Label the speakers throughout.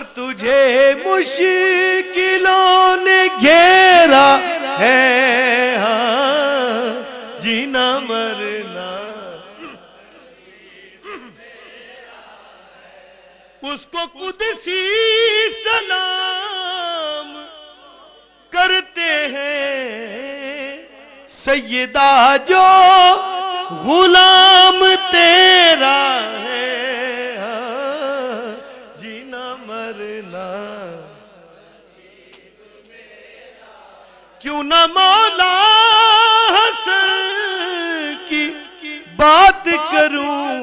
Speaker 1: گر تجھے مشکلوں نے گھیرا ہے ہاں جینا مرنا، اس کو قدسی سلام کرتے ہیں سیدہ جو غلام تیرا ہے ہاں جینا مرنا، کیوں نہ مولا حسن کی بات کروں،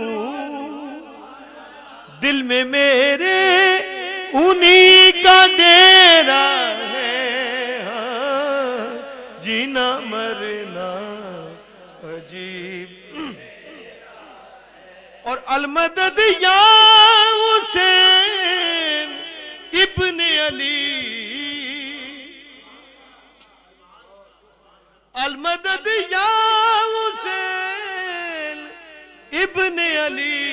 Speaker 1: دل میں میرے انہی کا ڈیرا ہے ہاں جینا مرنا عجیب، اور المدد یا حسین ابن علی، المدد یا حسین ابن علی،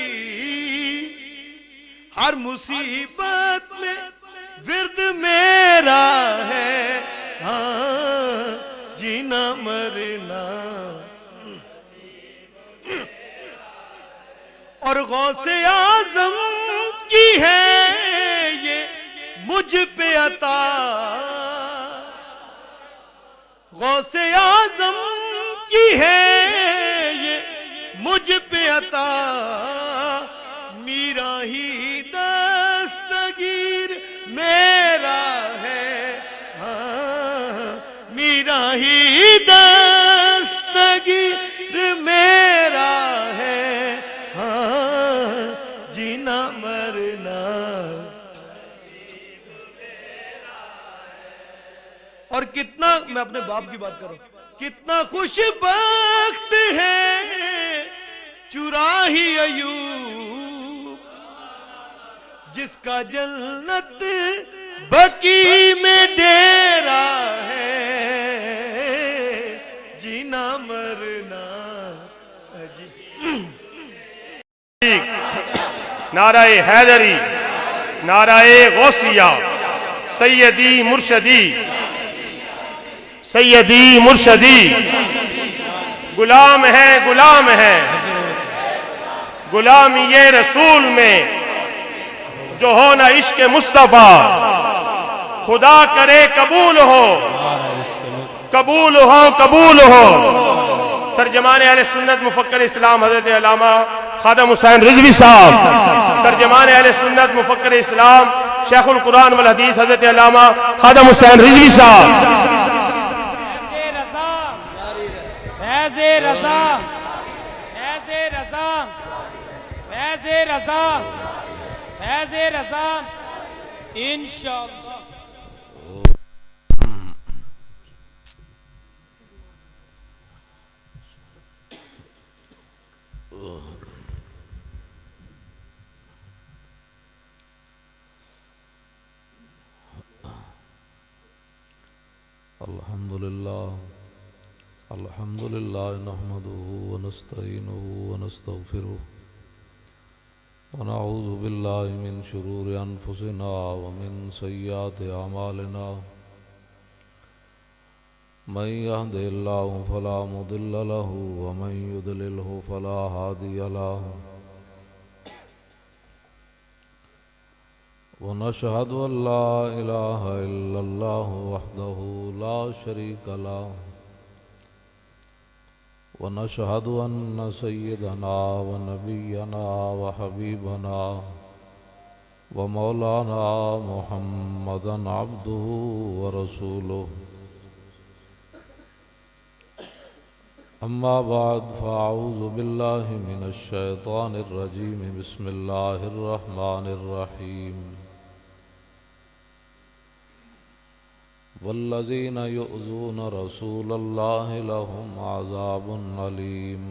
Speaker 1: ہر مصیبت میں ورد میرا ہے ہاں جینا مرنا، اور غوث اعظم کی ہے یہ مجھ پہ عطا، غوث اعظم کی ہے یہ مجھ پہ عطا، میرا ہی دستگیر میرا ہے ہاں میرا ہی دستگیر میرا ہے ہاں جینا مرنا، اور کتنا میں اپنے باپ کی بات کروں، کتنا خوش بخت ہے چراہی ایوب، جس کا جنت بقی میں ڈیرا ہے جینا مرنا
Speaker 2: نعرہ حیدری، نعرہ غوثیہ، سیدی مرشدی، سیدی مرشدی، غلام ہے غلام ہے غلامی رسول میں جو ہو نہ عشق مصطفیٰ، خدا کرے قبول ہو قبول ہو قبول ہو۔ ترجمان اہل سنت مفکر اسلام حضرت علامہ خادم حسین رضوی صاحب، ترجمان اہل سنت مفکر اسلام شیخ القرآن والحدیث حضرت علامہ خادم حسین رضوی صاحب۔
Speaker 3: فیض رضا، فیض رضا، فیض رضا، فیض رضا انشاءاللہ۔
Speaker 4: الحمد لله نحمده ونستعينه ونستغفره ونعوذ بالله من شرور أنفسنا ومن سيئات أعمالنا، من يهده الله فلا مضل له ومن يضلله فلا هادي له، ونشهد أن لا إله إلا الله وحده لا شريك له، ونشهد أن سيدنا ونبينا وحبيبنا ومولانا محمدا عبده ورسوله، أما بعد فأعوذ بالله من الشيطان الرجيم، بسم الله الرحمن الرحيم، والذين يؤذون رسول الله لهم عذاب أليم،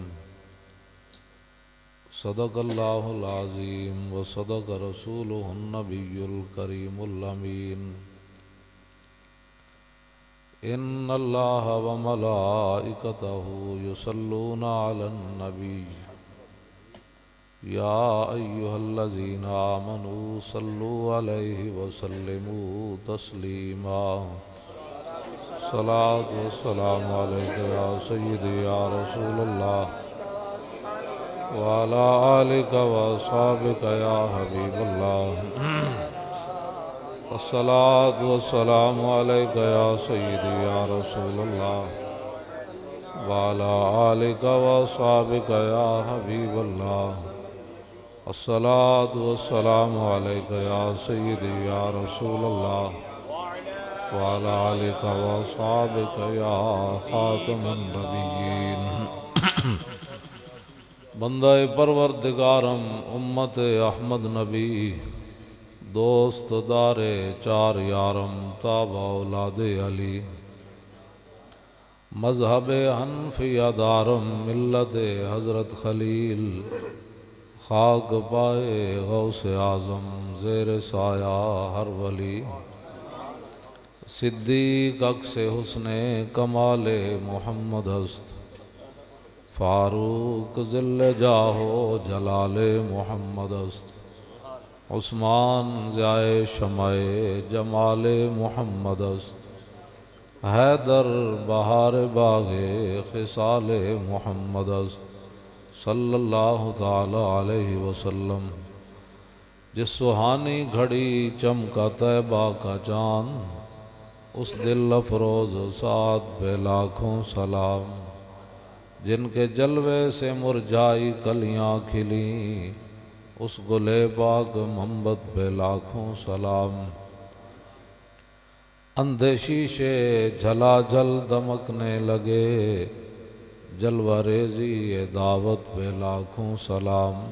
Speaker 4: صدق الله العظيم وصدق رسوله النبي الكريم الأمين، إن الله وملائكته يصلون على النبي يا أيها الذين آمنوا صلوا عليه وسلموا تسليما صلاة والسلام عليك يا سيدي يا رسول الله وعلى آلك وأصحابك يا حبيب الله الصلاة والسلام عليك يا سيدي يا رسول الله وعلى آلك وأصحابك يا حبيب الله الصلاة والسلام عليك يا سيدي يا رسول الله وعلى آلك وأصحابك يا خاتم النبيين بندہ پروردگارم امت احمد نبی دوست دار چار یارم تابع اولاد علی مذہب حنفیہ دارم ملت حضرت خلیل خاک پائے غوث اعظم زیر سایہ ہر ولی صدیق عکس حسن کمال محمد است فاروق ذل جاہو جلال محمد است عثمان ضیاء شمع جمال محمد است حیدر بہار باغ خصال محمد است صلی اللہ تعالی علیہ وسلم جس سہانی گھڑی چمکا طیبہ کا چاند اس دل افروز سعد پہ لاکھوں سلام جن کے جلوے سے مرجائی کلیاں کھلیں اس گلے پاک منبت پہ لاکھوں سلام اندھے شیشے جھلا جھل دمکنے لگے جلوہ ریزی دعوت پہ لاکھوں سلام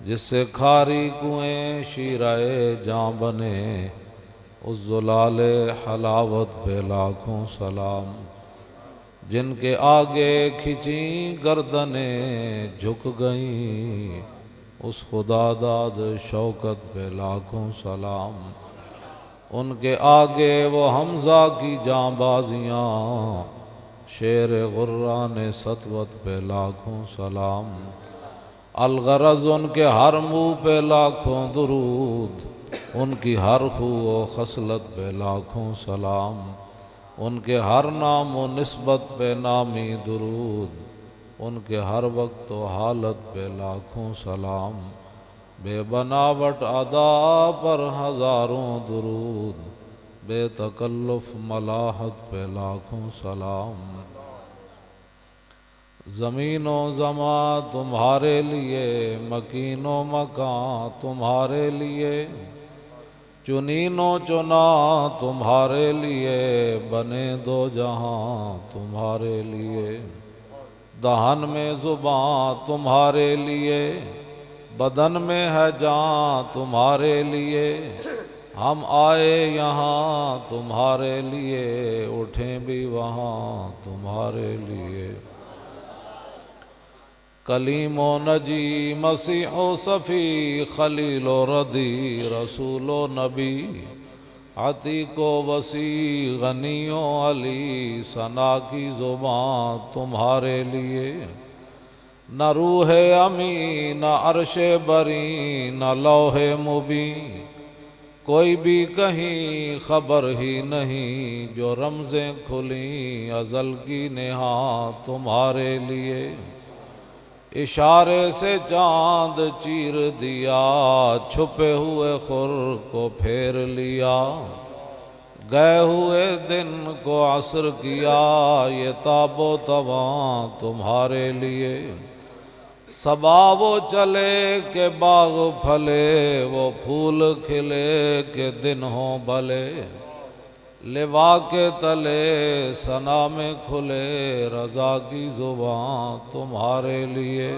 Speaker 4: جس سے کھاری کنویں شیرائے جاں بنے اس زلال حلاوت پہ لاکھوں سلام جن کے آگے کھچیں گردنیں جھک گئیں اس خدا داد شوکت پہ لاکھوں سلام ان کے آگے وہ حمزہ کی جاں بازیاں شیر غران سطوت پہ لاکھوں سلام الغرض ان کے ہر منہ پہ لاکھوں درود ان کی ہر خو و خصلت پہ لاکھوں سلام ان کے ہر نام و نسبت پہ نامی درود ان کے ہر وقت و حالت پہ لاکھوں سلام بے بناوٹ ادا پر ہزاروں درود بے تکلف ملاحت پہ لاکھوں سلام زمین و زمان تمہارے لیے مکین و مکان تمہارے لیے چنین و چنا تمہارے لیے بنے دو جہاں تمہارے لیے دہن میں زبان تمہارے لیے بدن میں ہے جان تمہارے لیے ہم آئے یہاں تمہارے لیے اٹھیں بھی وہاں تمہارے لیے کلیم و نجی مسیح و صفی خلیل و ردی رسول و نبی عتیق و وسیع غنی و علی ثنا کی زبان تمہارے لیے نہ روح امی نہ عرش بری نہ لوح مبین کوئی بھی کہیں خبر ہی نہیں جو رمزیں کھلیں ازل کی نہا تمہارے لیے اشارے سے چاند چیر دیا چھپے ہوئے خور کو پھیر لیا گئے ہوئے دن کو عصر کیا یہ تاب و تواں تمہارے لیے صبا وہ چلے کہ باغ پھلے وہ پھول کھلے کہ دن ہوں بھلے لوا کے تلے ثنا میں کھلے رضا کی زبان تمہارے لیے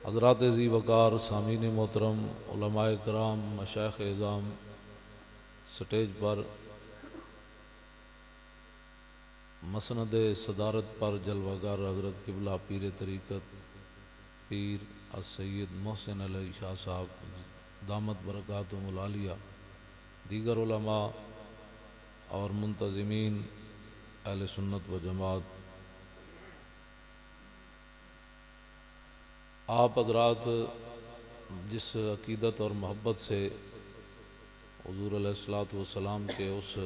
Speaker 4: حضرات ذی وقار سامعین محترم علماء کرام مشائخ اعظام سٹیج پر مسند صدارت پر جلوگر حضرت قبلہ پیر طریقت پیر السید محسن علی شاہ صاحب دامت برکاتہم العالیہ دیگر علماء اور منتظمین اہل سنت و جماعت آپ حضرات جس عقیدت اور محبت سے حضور علیہ الصلوۃ والسلام کے اس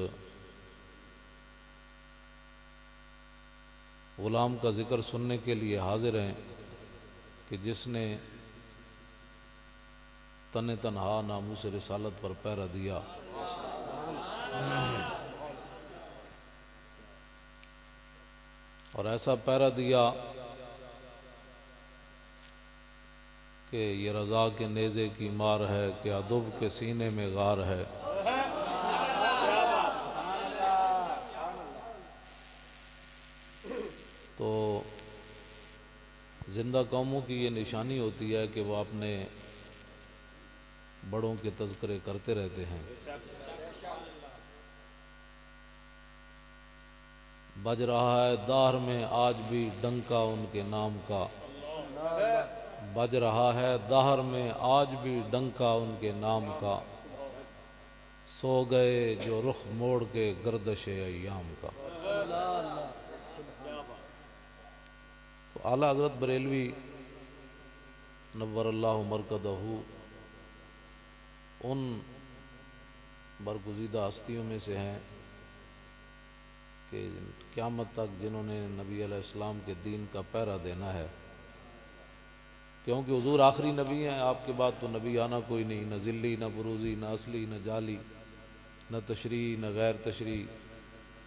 Speaker 4: غلام کا ذکر سننے کے لیے حاضر ہیں کہ جس نے تن تنہا ناموس رسالت پر پہرا دیا، اور ایسا پہرا دیا کہ یہ رضا کے نیزے کی مار ہے کہ ادب کے سینے میں غار ہے۔ تو زندہ قوموں کی یہ نشانی ہوتی ہے کہ وہ اپنے بڑوں کے تذکرے کرتے رہتے ہیں۔ بج رہا ہے دہر میں آج بھی ڈنکا ان کے نام کا، بج رہا ہے دہر میں آج بھی ڈنکا ان کے نام کا، سو گئے جو رخ موڑ کے گردش ایام کا۔ تو اعلیٰ حضرت بریلوی نور اللہ مرکزہ ان برگزیدہ ہستیوں میں سے ہیں کہ قیامت تک جنہوں نے نبی علیہ السلام کے دین کا پہرا دینا ہے، کیونکہ حضور آخری نبی ہیں، آپ کے بعد تو نبی آنا کوئی نہیں، نہ ذلی نہ بروزی نہ اصلی نہ جعلی، نہ تشریح نہ غیر تشریح۔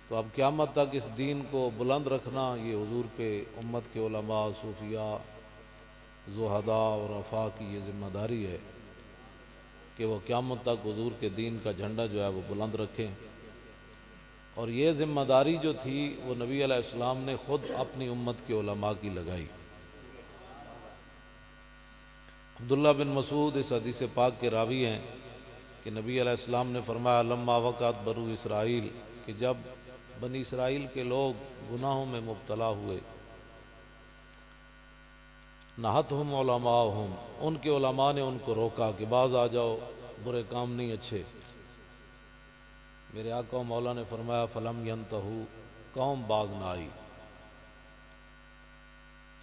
Speaker 4: تو اب قیامت تک اس دین کو بلند رکھنا یہ حضور پہ امت کے علماء، صوفیاء، زہداء اور عفا کی یہ ذمہ داری ہے کہ وہ قیامت تک حضور کے دین کا جھنڈا جو ہے وہ بلند رکھیں۔ اور یہ ذمہ داری جو تھی وہ نبی علیہ السلام نے خود اپنی امت کے علماء کی لگائی۔ عبداللہ بن مسعود اس حدیث پاک کے راوی ہیں کہ نبی علیہ السلام نے فرمایا لما وقعت بنو اسرائیل، کہ جب بنی اسرائیل کے لوگ گناہوں میں مبتلا ہوئے، نہتہم علماءہم، ان کے علماء نے ان کو روکا کہ باز آ جاؤ، برے کام نہیں اچھے۔ میرے آقا و مولا نے فرمایا فلم ینتہو، قوم باز نہ آئی۔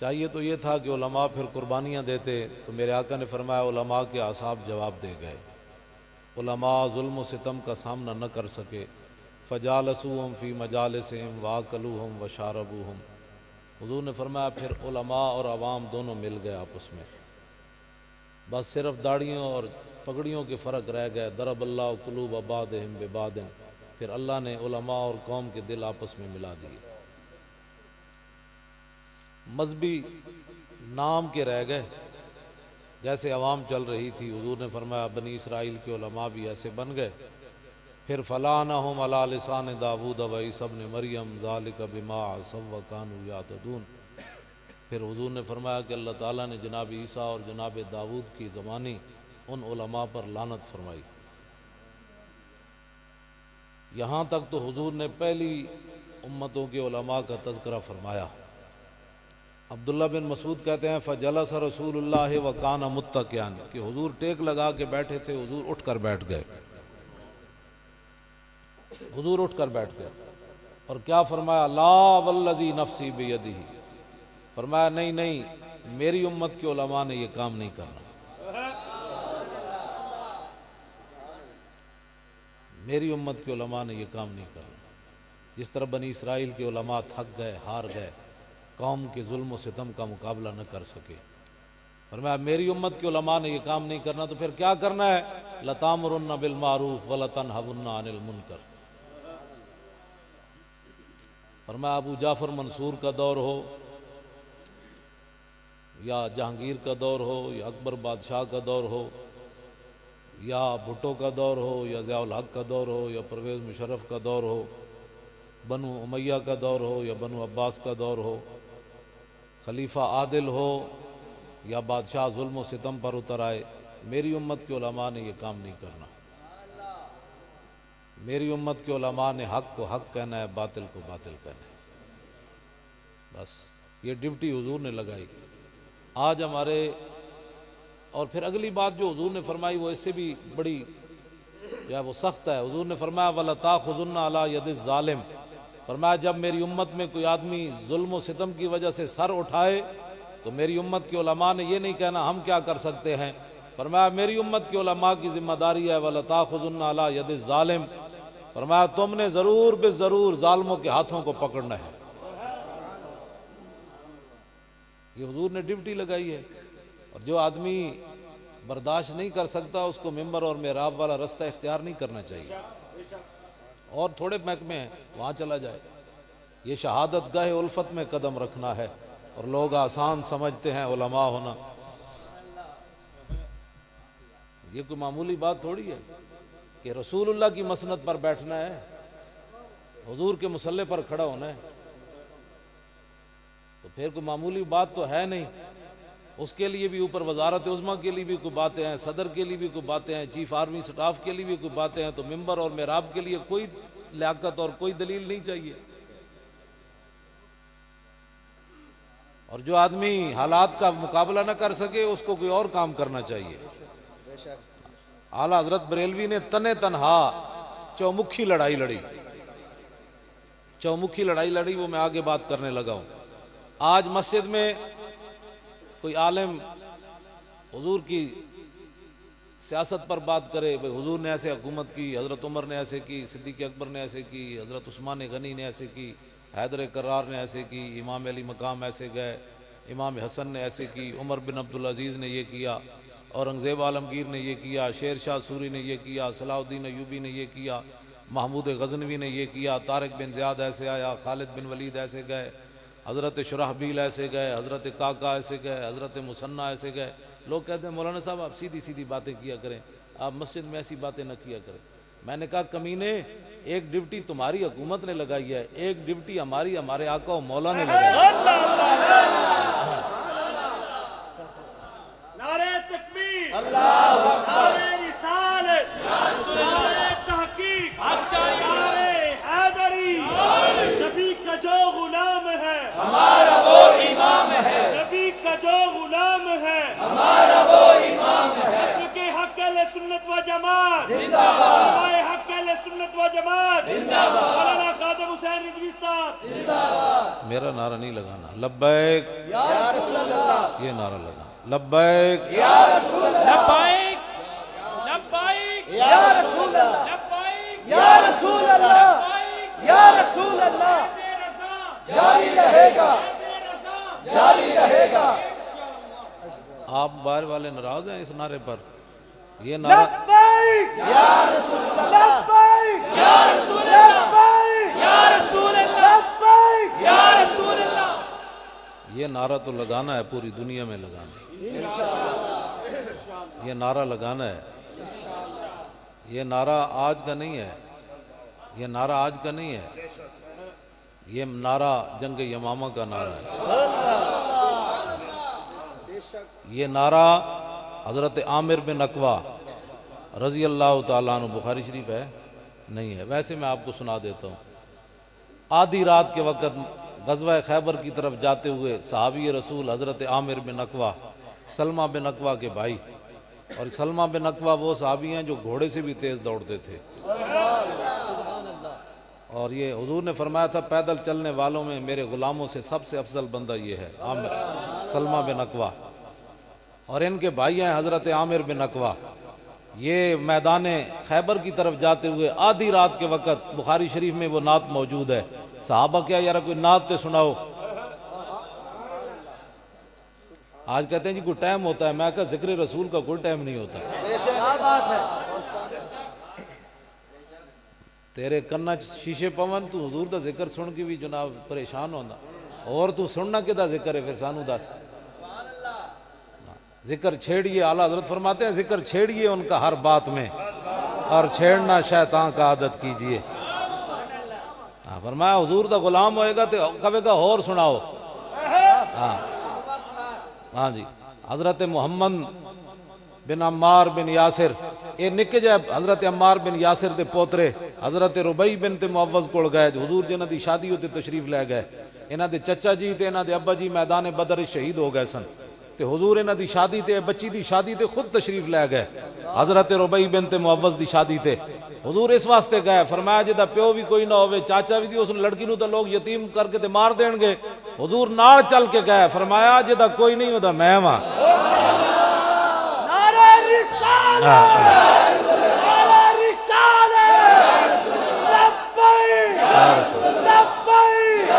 Speaker 4: چاہیے تو یہ تھا کہ علماء پھر قربانیاں دیتے، تو میرے آقا نے فرمایا علماء کے اعصاب جواب دے گئے، علماء ظلم و ستم کا سامنا نہ کر سکے۔ فجالسوہم فی مجالسہم واکلوہم وشاربوہم، حضور نے فرمایا پھر علماء اور عوام دونوں مل گئے آپس میں، بس صرف داڑھیوں اور پگڑیوں کے فرق رہ گئے۔ ضرب اللہ قلوب بعضہم ببعض، پھر اللہ نے علماء اور قوم کے دل آپس میں ملا دیے۔ مذہبی نام کے رہ گئے، جیسے عوام چل رہی تھی، حضور نے فرمایا بنی اسرائیل کے علماء بھی ایسے بن گئے۔ پھر فلانہم علی لسان داود و عیسی ابن مریم ذالک بما عصوا وکانوا یعتدون، پھر حضور نے فرمایا کہ اللہ تعالیٰ نے جناب عیسیٰ اور جناب داود کی زبانی ان علماء پر لعنت فرمائی۔ یہاں تک تو حضور نے پہلی امتوں کے علماء کا تذکرہ فرمایا۔ عبداللہ بن مسعود کہتے ہیں فجلس رسول اللہ وکان متکئا، کہ حضور ٹیک لگا کے بیٹھے تھے، حضور اٹھ کر بیٹھ گئے، حضور اٹھ کر بیٹھ گئے، اور کیا فرمایا لا والذی نفسی بیدہ، فرمایا نہیں نہیں، میری امت کے علماء نے یہ کام نہیں کرنا، میری امت کے علماء نے یہ کام نہیں کرنا۔ جس طرح بنی اسرائیل کے علماء تھک گئے، ہار گئے، قوم کے ظلم و ستم کا مقابلہ نہ کر سکے، فرمایا میری امت کے علماء نے یہ کام نہیں کرنا، تو پھر کیا کرنا ہے؟ لَتَأْمُرُنَّ بِالْمَعْرُوفِ وَلَتَنْهُنَّ عَنِ الْمُنْكَرِ۔ فرمایا ابو جعفر منصور کا دور ہو یا جہانگیر کا دور ہو یا اکبر بادشاہ کا دور ہو یا بھٹو کا دور ہو یا ضیاء الحق کا دور ہو یا پرویز مشرف کا دور ہو، بنو امیہ کا دور ہو یا بنو عباس کا دور ہو، خلیفہ عادل ہو یا بادشاہ ظلم و ستم پر اتر آئے، میری امت کے علماء نے یہ کام نہیں کرنا۔ میری امت کے علماء نے حق کو حق کہنا ہے، باطل کو باطل کہنا ہے، بس یہ ڈیوٹی حضور نے لگائی۔ آج ہمارے، اور پھر اگلی بات جو حضور نے فرمائی وہ اس سے بھی بڑی جو ہے وہ سخت ہے۔ حضور نے فرمایا وَلَتَأْخُذُنَّ عَلَىٰ يَدِ الظَّالِمِ، فرمایا جب میری امت میں کوئی آدمی ظلم و ستم کی وجہ سے سر اٹھائے تو میری امت کے علماء نے یہ نہیں کہنا ہم کیا کر سکتے ہیں، فرمایا میری امت کے علماء کی ذمہ داری ہے وَلَا تَأْخُذُنَّ عَلَى يَدِ الظَّالِمِ، فرمایا تم نے ضرور بے ضرور ظالموں کے ہاتھوں کو پکڑنا ہے۔ یہ حضور نے ڈیوٹی لگائی ہے، اور جو آدمی برداشت نہیں کر سکتا اس کو ممبر اور محراب والا رستہ اختیار نہیں کرنا چاہیے، اور تھوڑے محکمے ہیں وہاں چلا جائے۔ یہ شہادت گاہ الفت میں قدم رکھنا ہے، اور لوگ آسان سمجھتے ہیں علماء ہونا، یہ کوئی معمولی بات تھوڑی ہے کہ رسول اللہ کی مسند پر بیٹھنا ہے، حضور کے مصلی پر کھڑا ہونا ہے، تو پھر کوئی معمولی بات تو ہے نہیں۔ اس کے لیے بھی اوپر وزارت عظمیٰ کے لیے بھی کوئی باتیں ہیں، صدر کے لیے بھی کوئی باتیں ہیں، چیف آرمی سٹاف کے لیے بھی کوئی باتیں ہیں، تو ممبر اور محراب کے لیے کوئی لیاقت اور کوئی دلیل نہیں چاہیے۔ اور جو آدمی حالات کا مقابلہ نہ کر سکے اس کو کوئی اور کام کرنا چاہیے۔ اعلیٰ حضرت بریلوی نے تنے تنہا چومکھی لڑائی لڑی، چومکھی لڑائی لڑی، وہ میں آگے بات کرنے لگا ہوں۔ آج مسجد میں کوئی عالم حضور کی سیاست پر بات کرے، بھئی حضور نے ایسے حکومت کی، حضرت عمر نے ایسے کی، صدیق اکبر نے ایسے کی، حضرت عثمان غنی نے ایسے کی، حیدر کرار نے ایسے کی، امام علی مقام ایسے گئے، امام حسن نے ایسے کی، عمر بن عبدالعزیز نے یہ کیا، اورنگزیب عالمگیر نے یہ کیا، شیر شاہ سوری نے یہ کیا، صلاح الدین ایوبی نے یہ کیا، محمود غزنوی نے یہ کیا، طارق بن زیاد ایسے آیا، خالد بن ولید ایسے گئے، حضرت شرحبیل ایسے گئے، حضرت کاکا ایسے گئے، حضرت مثنیٰ ایسے گئے۔ لوگ کہتے ہیں مولانا صاحب آپ سیدھی سیدھی باتیں کیا کریں، آپ مسجد میں ایسی باتیں نہ کیا کریں۔ میں نے کہا کمینے، ایک ڈیوٹی تمہاری حکومت نے لگائی ہے، ایک ڈیوٹی ہمارے آقا و مولا نے لگائی ہے۔
Speaker 1: نعرہ تکبیر، نعرہ رسالت، نعرہ تحقیق، نعرہ حیدری، نبی کا جو غلام ہے ہمارا وہ امام ہے، نبی کا جو غلام ہے ہمارا وہ امام ہے، اس کے حق اہل سنت و جماعت زندہ باد، ہمارے حق اہل سنت و جماعت زندہ باد، مولانا خادم حسین رضوی صاحب زندہ باد۔
Speaker 4: میرا نعرہ نہیں لگانا، لبیک
Speaker 1: یا رسول اللہ،
Speaker 4: یہ نعرہ لگا، لبیک
Speaker 1: یا رسول اللہ،
Speaker 3: لبیک لبیک
Speaker 1: یا رسول اللہ،
Speaker 3: لبیک
Speaker 1: یا رسول اللہ، یا رسول اللہ، جاری رہے گا، جاری رہے گا۔
Speaker 4: آپ باہر والے ناراض ہیں اس نعرے پر؟ یہ نعرہ
Speaker 1: لبیک یا رسول اللہ، لبیک یا رسول اللہ، لبیک یا رسول اللہ، لبیک یا رسول اللہ۔
Speaker 4: یہ نعرہ تو لگانا ہے، پوری دنیا میں لگانا ہے، یہ نعرہ لگانا ہے۔ یہ نعرہ آج کا نہیں ہے، یہ نعرہ آج کا نہیں ہے، یہ نعرہ جنگ یمامہ کا نعرہ ہے۔ یہ نعرہ حضرت عامر بن اقوا رضی اللہ تعالیٰ عنہ، بخاری شریف ہے نہیں ہے، ویسے میں آپ کو سنا دیتا ہوں۔ آدھی رات کے وقت غزوہ خیبر کی طرف جاتے ہوئے صحابی رسول حضرت عامر بن اقوا، سلمہ بن اقوا کے بھائی، اور سلمہ بن اقوا وہ صحابی ہیں جو گھوڑے سے بھی تیز دوڑتے تھے، اور یہ حضور نے فرمایا تھا پیدل چلنے والوں میں میرے غلاموں سے سب سے افضل بندہ یہ ہے عامر سلمہ بن اقوا، اور ان کے بھائی ہیں حضرت عامر بن اقوا۔ یہ میدان خیبر کی طرف جاتے ہوئے آدھی رات کے وقت، بخاری شریف میں وہ نعت موجود ہے، صحابہ کیا یار کوئی نعت تے سناؤ۔ آج کہتے ہیں جی کوئی ٹائم ہوتا ہے، میں کہا ذکر رسول کا کوئی ٹائم نہیں ہوتا۔ تیرے کنا شیشے پون، تو حضور دا ذکر سن کے بھی جناب پریشان ہونا، اور تو سننا کدا ذکر ہے پھر سانو دس۔ ذکر چھیڑیے، اعلیٰ حضرت فرماتے ہیں ذکر چھیڑیے ان کا ہر بات میں، اور چھیڑنا شیطان کا عادت کیجئے۔ فرمایا حضور دا غلام ہوئے گا تو کبھی کا اور سناؤ۔ ہاں جی، حضرت محمد بن عمار بن یاسر، یہ نکے جائے حضرت عمار بن یاسر دے پوترے حضرت ربیع بنت معوذ کول گئے، حضور جنہ دی شادی ہوتے تشریف لے گئے، انہ دے چچا جی تے انہ دے ابا جی میدان بدر شہید ہو گئے سن، تے حضور انہ دی شادی تے بچی دی شادی تے خود تشریف لے گئے، حضرت ربیع بنت معوذ دی شادی تے حضور اس واسطے گئے، فرمایا جدا پیو بھی کوئی نہ ہوئے، چاچا بھی تھی، اس لڑکی نو تو لوگ یتیم کر کے تے مار دین گے، حضور نال چل کے گئے، فرمایا جدا کوئی نہیں ہوتا میں ہاں۔
Speaker 1: نعرہ رسالت، نعرہ رسالت، لبیک لبیک۔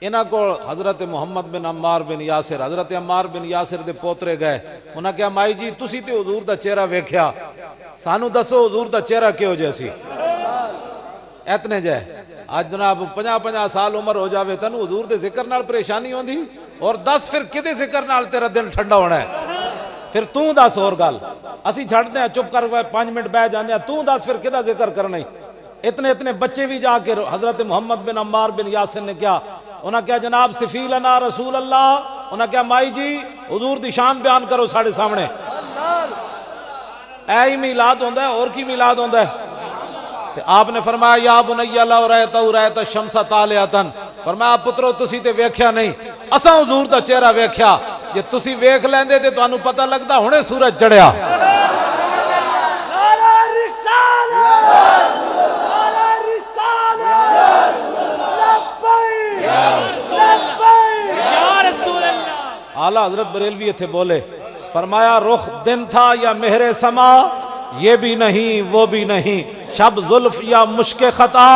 Speaker 4: انہاں کو حضرت محمد بن عمار بن یاسر، حضرت عمار بن یاسر دے پوترے گئے، انہاں کہا مائی جی تسی تے حضور دا چہرہ ویکھیا، سانو دسو حضور دا چہرہ کیوں جیسی؟ اتنے جائے آج جناب 50 سال عمر ہو جاوے تن حضور دے ذکر نال پریشانی ہوندی، اور 10 پھر کدے ذکر نال تیرا دل ٹھنڈا ہونا ہے؟ پھر توں دس اور گل، اسی چھڑتے ہیں چپ کر 5 منٹ بہ جاندے ہیں، توں دس پھر کدا ذکر کرنا ہی؟ اتنے بچے بھی جا کے حضرت محمد بن عمار بن یاسر نے کیا، انہاں کیا جناب صفی لنا رسول اللہ، انہاں کیا مائی جی حضور دی شان بیان کرو ساڑھے سامنے۔ اے ہی میلاد ہوندہ ہے، اور کی میلاد ہوندہ ہے؟ آپ نے فرمایا یا بنی اللہ رأیت الشمس طالعتن، فرمایا پترو تسی تے ویکھیا نہیں، اساں حضور دا چہرہ ویکھیا، جے تسی ویکھ لیندے تے تانوں پتہ لگدا ہونے سورج چڑھیا۔
Speaker 1: نعرہ رسالت، نعرہ رسالت، لبیک لبیک
Speaker 3: یا رسول اللہ۔
Speaker 4: اعلیٰ حضرت بریلوی تھے بولے، فرمایا رخ دن تھا یا مہر سما، یہ بھی نہیں وہ بھی نہیں، شب زلف یا مشک خطا،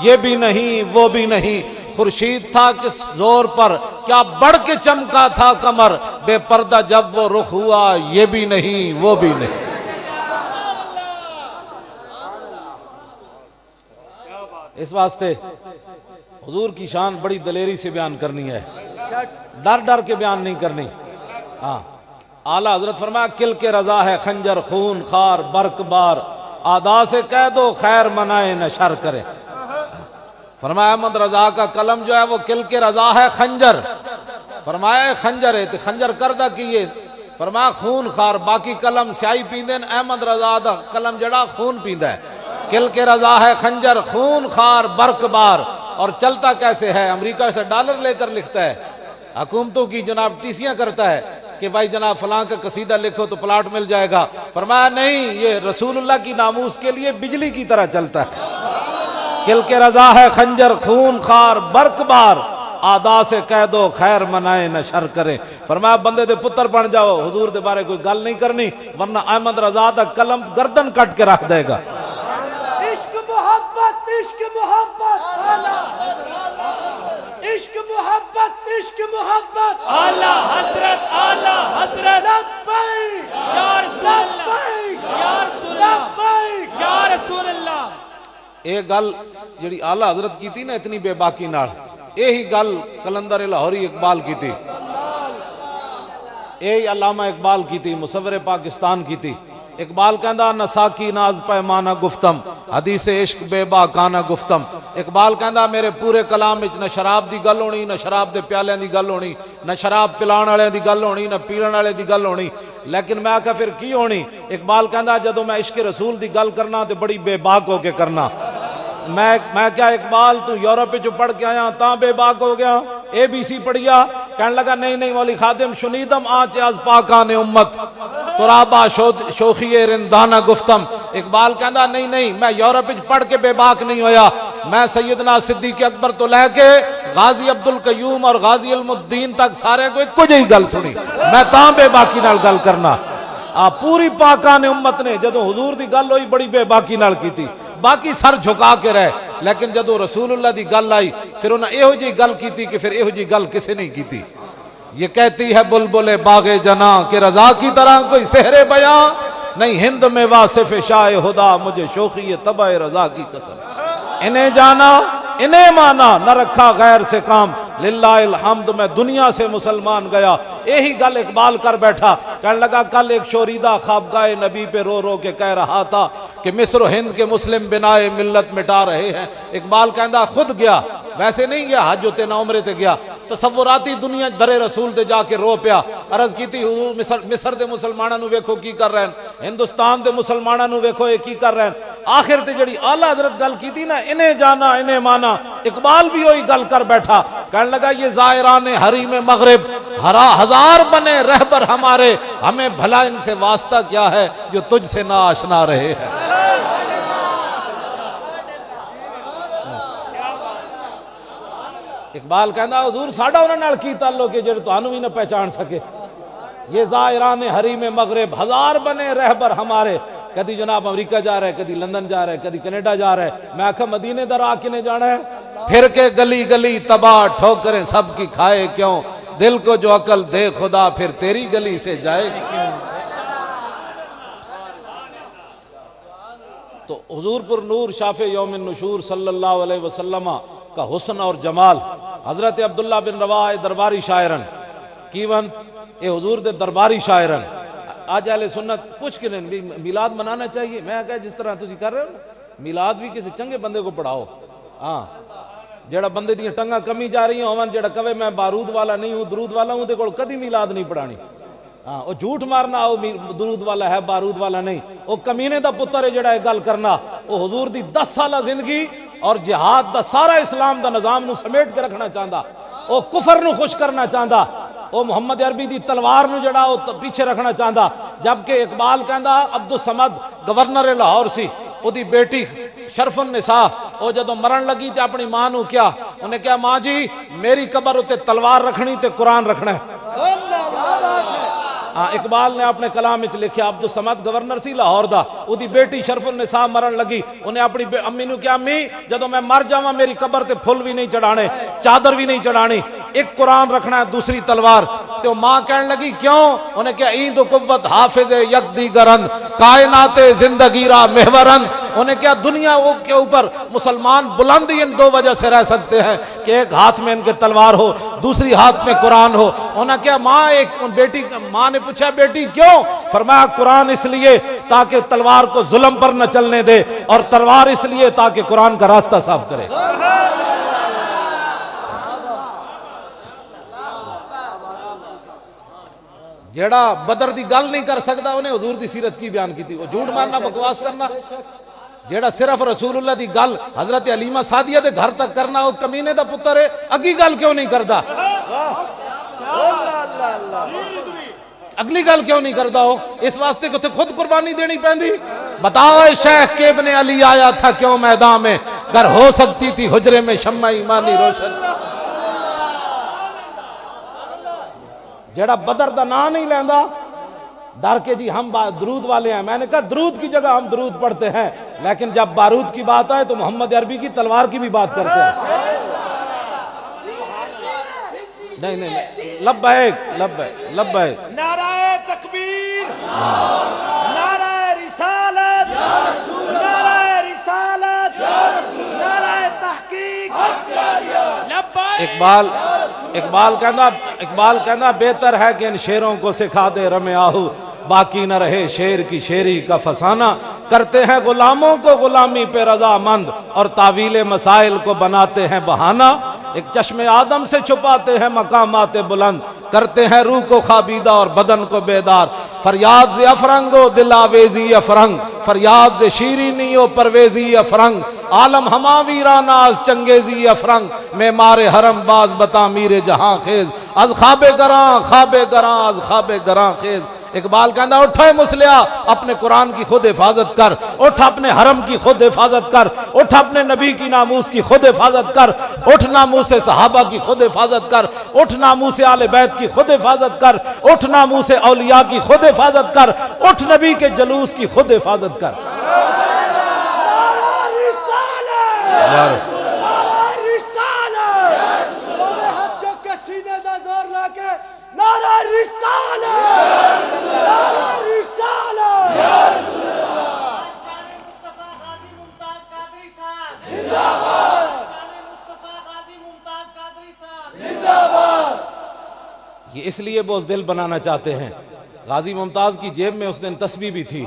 Speaker 4: یہ بھی نہیں وہ بھی نہیں، خورشید تھا کس زور پر کیا بڑھ کے چمکا تھا کمر، بے پردہ جب وہ رخ ہوا، یہ بھی نہیں وہ بھی نہیں۔ اس واسطے حضور کی شان بڑی دلیری سے بیان کرنی ہے، ڈر ڈر کے بیان نہیں کرنی۔ ہاں اعلیٰ حضرت فرمایا کل کے رضا ہے خنجر، خون خار برق بار، آدا سے کہہ دو خیر منائے نہ شر کرے۔ فرمایا احمد رضا کا قلم جو ہے وہ کل کے رضا ہے خنجر، فرمایا خنجر ہے تو خنجر کردہ کیے، فرمایا خون خار، باقی قلم سیائی پیندن، احمد رضا دا قلم جڑا خون پیندا ہے۔ کل کے رضا ہے خنجر، خون خار برق بار، اور چلتا کیسے ہے؟ امریکہ سے ڈالر لے کر لکھتا ہے، حکومتوں کی جناب ٹیسیاں کرتا ہے کہ بھائی جناب فلاں کا قصیدہ لکھو تو پلاٹ مل جائے گا، فرمایا نہیں، یہ رسول اللہ کی ناموس کے لیے بجلی کی طرح چلتا ہے۔ کل کے رضا ہے خنجر، خون خار برق بار، آدا سے کہہ دو خیر منائے نہ شر کرے۔ فرمایا بندے دے پتر بن جاؤ، حضور دے بارے کوئی گل نہیں کرنی، ورنہ احمد رضا دا قلم گردن کٹ کے رکھ دے گا۔
Speaker 1: عشق محبت، عشق محبت، عشق محبت، عشق محبت،
Speaker 3: اعلیٰ حضرت، اعلیٰ حضرت،
Speaker 1: لبیک
Speaker 3: یا رسول اللہ،
Speaker 1: لبیک
Speaker 3: یا رسول اللہ،
Speaker 1: لبیک۔
Speaker 3: یا رسول اللہ۔
Speaker 4: ایک گل جڑی اعلیٰ حضرت کی تھی نا اتنی بے باکی نال، یہی گل کلندر لاہوری اقبال کی تھی، یہی علامہ اقبال کی تھی، مصور پاکستان کی تھی۔ اقبال کہندا نہ ساکی ناز پیمانہ گفتم، حدیث عشق بے باکانہ گفتم۔ اقبال کہندا میرے پورے کلام وچ نہ شراب دی گل ہونی، نہ شراب دے پیالیاں دی گل ہونی، نہ شراب پلان والے دی گل ہونی، نہ پیڑن والے دی گل ہونی، لیکن میں آکھا پھر کی ہونی؟ اقبال کہندا جدوں میں عشق رسول دی گل کرنا تے بڑی بے باک ہو کے کرنا۔ میں کیا اقبال تو یورپ جو پڑھ کے آیا تاں بے باک ہو گیا؟ ABC پڑھیا؟ کہنے لگا نہیں مولی خادم، شنیدم آنچ از پاکان امت، ترابا شوخی رندانہ گفتم۔ اقبال کہندا نہیں، میں یورپ پڑھ کے بے باک نہیں ہویا، میں سیدنا صدیق اکبر تو لے کے غازی عبدالقیوم اور غازی علم الدین تک سارے کو ایک جہی گل سنی، میں تاں بے باکی نال گل کرنا۔ پوری پاکان امت نے جدوں حضور دی گل ہوئی بڑی بے باکی نال کی تھی، باقی سر جھکا کے رہے، لیکن جدوں رسول اللہ دی گل آئی پھر انہاں ایہو جی گل کی تھی کہ پھر ایہو جی گل کسے نہیں کی تھی۔ یہ کہتی ہے بلبل باغ جناں کہ رضا کی طرح کوئی سحر بیاں نہیں، ہند میں واصف شاہ خدا مجھے شوخی طبع رضا کی قسم۔ انہیں جانا انہیں مانا نہ رکھا غیر سے کام، للہ الحمد میں دنیا سے مسلمان گیا۔ یہی گل اقبال کر بیٹھا، کہنے لگا کل ایک شوریدہ خوابگاہ نبی پہ رو رو کے کہہ رہا تھا کہ مصر و ہند کے مسلم بنائے ملت مٹا رہے ہیں۔ اقبال کہندا خود گیا، ویسے نہیں گیا حج تے نہ عمرے تے گیا، تصوراتی دنیا در رسول تے جا کے رو پیا، عرض کیتی حضور مصر دے مسلماناں نو ویکھو کی کر رہے ہیں، ہندوستان دے مسلماناں نو ویکھو یہ کی کر رہے ہیں۔ آخر تے جڑی اعلیٰ حضرت گل کیتی نا انہیں جانا انہیں مانا، اقبال بھی وہی گل کر بیٹھا، کہنے لگا یہ زائران حریم مغرب ہزار بنے رہبر ہمارے، ہمیں بھلا ان سے واسطہ کیا ہے جو تجھ سے نہ آشنا رہے ہیں۔ اقبال کہندا حضور ساڈا انہاں نال کی تعلق ہے جڑے تانوں بھی نہ پہچان سکے۔ یہ زائران حریم مغرب ہزار بنے رہبر ہمارے، کدی جناب امریکہ جا رہا ہے، کدی لندن جا رہا ہے، کدی کینیڈا جا رہا ہے، میں آکھا مدینے در آ کے نے جانا ہے، پھر کے گلی گلی تباہ ٹھوکریں سب کی کھائے کیوں، دل کو جو عقل دے خدا پھر تیری گلی سے جائے کیوں۔ تو حضور پر نور شافع یوم النشور صلی اللہ علیہ وسلم کا حسن اور جمال، حضرت عبداللہ بن رواحہ درباری شاعرن کیون اے حضور دے درباری شاعرن آج اہل سنت پوچھ کے نہیں میلاد منانا چاہیے، میں کہا جس طرح تسی کر رہے ہو میلاد بھی کسی چنگے بندے کو پڑھاؤ، ہاں جڑا بندے دیاں ٹنگاں کمی جا رہی ہوں جڑا کہے میں بارود والا نہیں ہوں درود والا ہوں تے کول کدی میلاد نہیں پڑھانی، ہاں وہ جھوٹ مارنا او درود والا ہے بارود والا نہیں، وہ کمینے دا پتر ہے جڑا ایک گل کرنا، وہ حضور دی 10 سالہ زندگی اور جہاد دا سارا اسلام دا نظام نو سمیٹ کے رکھنا چاہندا، وہ کفر نو خوش کرنا چاہندا، وہ محمد عربی دی تلوار نو جڑا وہ پیچھے رکھنا چاہندا، جبکہ اقبال کہندا عبدالصمد گورنر لاہور سی، او دی بیٹی شرف النساء او جدو مرن لگی تے اپنی ماں نو کیا انہیں کہا ماں جی میری قبر اتے تلوار رکھنی تے قرآن رکھنا ہے۔ اقبال نے اپنے کلام وچ لکھیا عبدالصمد گورنر سی لاہور دا، او دی بیٹی شرف النساء مرن لگی، انہیں اپنی امی نو کہا امی جدو میں مر جاواں میری قبر تے پھل بھی نہیں چڑھانے چادر بھی نہیں چڑھانی، ایک قرآن رکھنا ہے دوسری تلوار، تو ماں کہنے لگی کیوں؟ انہیں کہا ایند و قوت حافظ یک دیگرند کائنات زندگی را محورند، انہیں کہا دنیا کے اوپر مسلمان بلند ہی ان دو وجہ سے رہ سکتے ہیں کہ ایک ہاتھ میں ان کے تلوار ہو دوسری ہاتھ میں قرآن ہو۔ انہیں کہا ماں ماں نے پوچھا بیٹی کیوں؟ فرمایا قرآن اس لیے تاکہ تلوار کو ظلم پر نہ چلنے دے، اور تلوار اس لیے تاکہ قرآن کا راستہ صاف کرے۔ جیڑا بدر دی گل نہیں کر سکتا انہیں حضور دی سیرت کی بیان کی تھی، وہ جھوٹ مارنا بکواس کرنا، جیڑا صرف رسول اللہ دی گل حضرت علیمہ سعدیہ دے گھر تک کرنا وہ کمینے دا پتر ہے، اگلی گل کیوں نہیں کردا؟ اگلی گل کیوں نہیں کردا ہو؟ اس واسطے کہ خود قربانی دینی پیندی۔ بتاؤ شیخ کے ابن علی آیا تھا کیوں میدان میں، گر ہو سکتی تھی حجرے میں شمع ایمانی روشن۔ جیڑا بدر دا نام نہیں لیندا ڈر کے جی ہم درود والے ہیں، میں نے کہا درود کی جگہ ہم درود پڑھتے ہیں، لیکن جب بارود کی بات آئے تو محمد عربی کی تلوار کی بھی بات کرتے ہیں۔ نہیں لبیک لبیک لبیک،
Speaker 1: نعرہ تکبیر، نعرہ رسالت، نعرہ رسالت، نعرہ تحقیق۔
Speaker 4: اقبال کہنا بہتر ہے کہ ان شیروں کو سکھا دے رم آہو، باقی نہ رہے شیر کی شیری کا فسانہ، کرتے ہیں غلاموں کو غلامی پہ رضامند اور تعویل مسائل کو بناتے ہیں بہانہ، ایک چشم آدم سے چھپاتے ہیں مقامات بلند، کرتے ہیں روح کو خوابیدہ اور بدن کو بیدار، فریاد ز افرنگ و دل آویزی افرنگ، فریاد ز شیرینی و پرویزی افرنگ، عالم ہما ویران از چنگیزی افرنگ، معمار حرم باز بتا میر جہاں خیز، از خواب گراں از خواب گراں خیز۔ اقبال کہنا اٹھا مسلیا اپنے قرآن کی خود حفاظت کر، اٹھ اپنے حرم کی خود حفاظت کر، اٹھ اپنے نبی کی ناموس کی خود حفاظت کر، اٹھ ناموس صحابہ کی خود حفاظت کر، اٹھ ناموس آل بیت کی خود حفاظت کر، اٹھ ناموس اولیاء کی خود حفاظت کر، اٹھ نبی کے جلوس کی خود حفاظت کر۔ یہ اس لیے بزدل بنانا چاہتے ہیں، غازی ممتاز کی جیب میں اس دن تسبیح بھی تھی،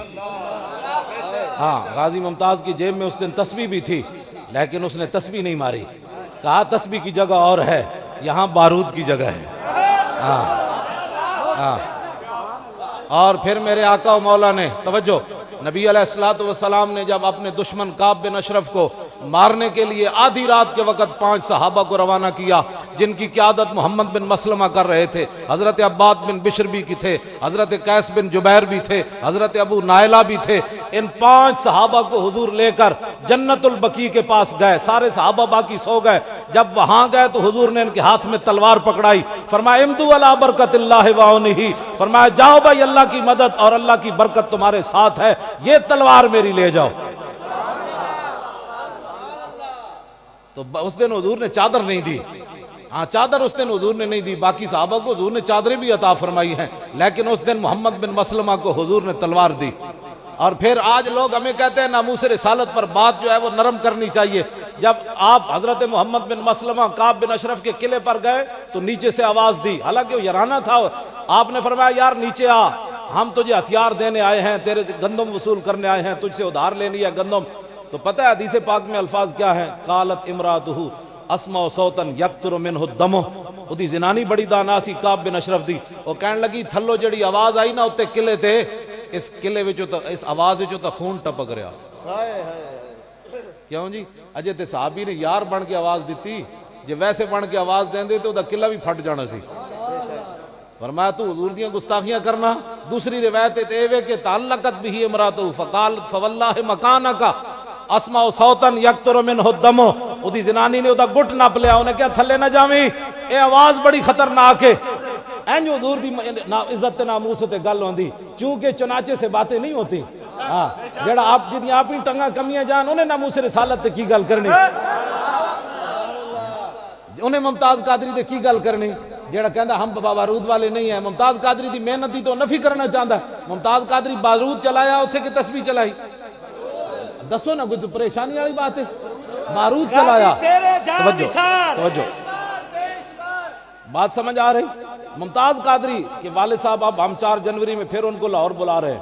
Speaker 4: ہاں غازی ممتاز کی جیب میں اس دن تسبیح بھی تھی، لیکن اس نے تسبیح نہیں ماری، کہا تسبیح کی جگہ اور ہے، یہاں بارود کی جگہ ہے۔ اور پھر میرے آقا و مولا نے توجہ، نبی علیہ السلام نے جب اپنے دشمن کعب بن اشرف کو مارنے کے لیے آدھی رات کے وقت 5 صحابہ کو روانہ کیا جن کی قیادت محمد بن مسلمہ کر رہے تھے. حضرت عباد بن بشر بھی کی تھے, حضرت قیس بن جبیر بھی تھے, حضرت ابو نائلہ بھی تھے. ان 5 صحابہ کو حضور لے کر جنت البقیع کے پاس گئے. سارے صحابہ باقی سو گئے. جب وہاں گئے تو حضور نے ان کے ہاتھ میں تلوار پکڑائی. فرمایا امدو علی برکت اللہ وعونہ, فرمایا جاؤ بھائی اللہ کی مدد اور اللہ کی برکت تمہارے ساتھ ہے, یہ تلوار میری لے جاؤ. تو اس دن حضور نے چادر نہیں دی. ہاں چادر اس دن حضور نے نہیں دی, باقی صحابہ کو حضور نے چادریں بھی عطا فرمائی ہیں, لیکن اس دن محمد بن مسلمہ کو حضور نے تلوار دی. اور پھر آج لوگ ہمیں کہتے ہیں ناموس رسالت پر بات جو ہے وہ نرم کرنی چاہیے. جب آپ حضرت محمد بن مسلمہ کعب بن اشرف کے قلعے پر گئے تو نیچے سے آواز دی, حالانکہ وہ یارانہ تھا. آپ نے فرمایا یار نیچے آ, ہم تجھے ہتھیار دینے آئے ہیں, تیرے گندم وصول کرنے آئے ہیں, تجھ سے ادھار لینی ہے گندم. تو پتہ ہے حدیث پاک میں الفاظ کیا ہیں؟ قالت امراتہ اسمع صوتا یقطر منہ الدم. اودی زنانی بڑی دانا سی کعب بن اشرف دی. وہ کہنے لگی تھلو جڑی آواز آئی نا اتے قلعے تے, اس قلعے وچوں تو اس آواز وچوں تو خون ٹپک رہا. کیوں جی اجے تے صحابی نے یار بن کے آواز دیتی, جے ویسے بن کے آواز دیندے تو دا قلعہ بھی پھٹ جانا سی. فرمایا تو حضور دیاں گستاخیاں کرنا. دوسری روایت تے وے کہ تعلقت بھی امراتہ فقالت فواللہ مکانک اسمع صوتا یقطر منہ الدم. اودی زنانی نے اودہ گٹ نپ لیا, انہیں کیا تھلے نہ جاویں, اے آواز بڑی خطرناک ہے. این حضور دی عزت ناموس تے گل ہوندی, چونکہ چنانچے سے باتیں نہیں ہوتی. ہاں جڑا آپ جدی آپ ہی ٹنگا کمیاں جان انہیں ناموس رسالت تے کی گل کرنی, انہیں ممتاز قادری تے کی گل کرنی. جڑا کہندا ہم بارود والے نہیں ہیں, ممتاز قادری دی محنت دی تو نفی کرنا چاہتا ہے. ممتاز قادری بارود چلایا اتھے کی تسبیح چلائی, دسو نا کوئی تو پریشانی والی بات ہے. بارود چلایا, توجہ بات سمجھ آ رہی. ممتاز قادری کے والد صاحب اب ہم 4 جنوری میں پھر ان کو لاہور بلا رہے ہیں.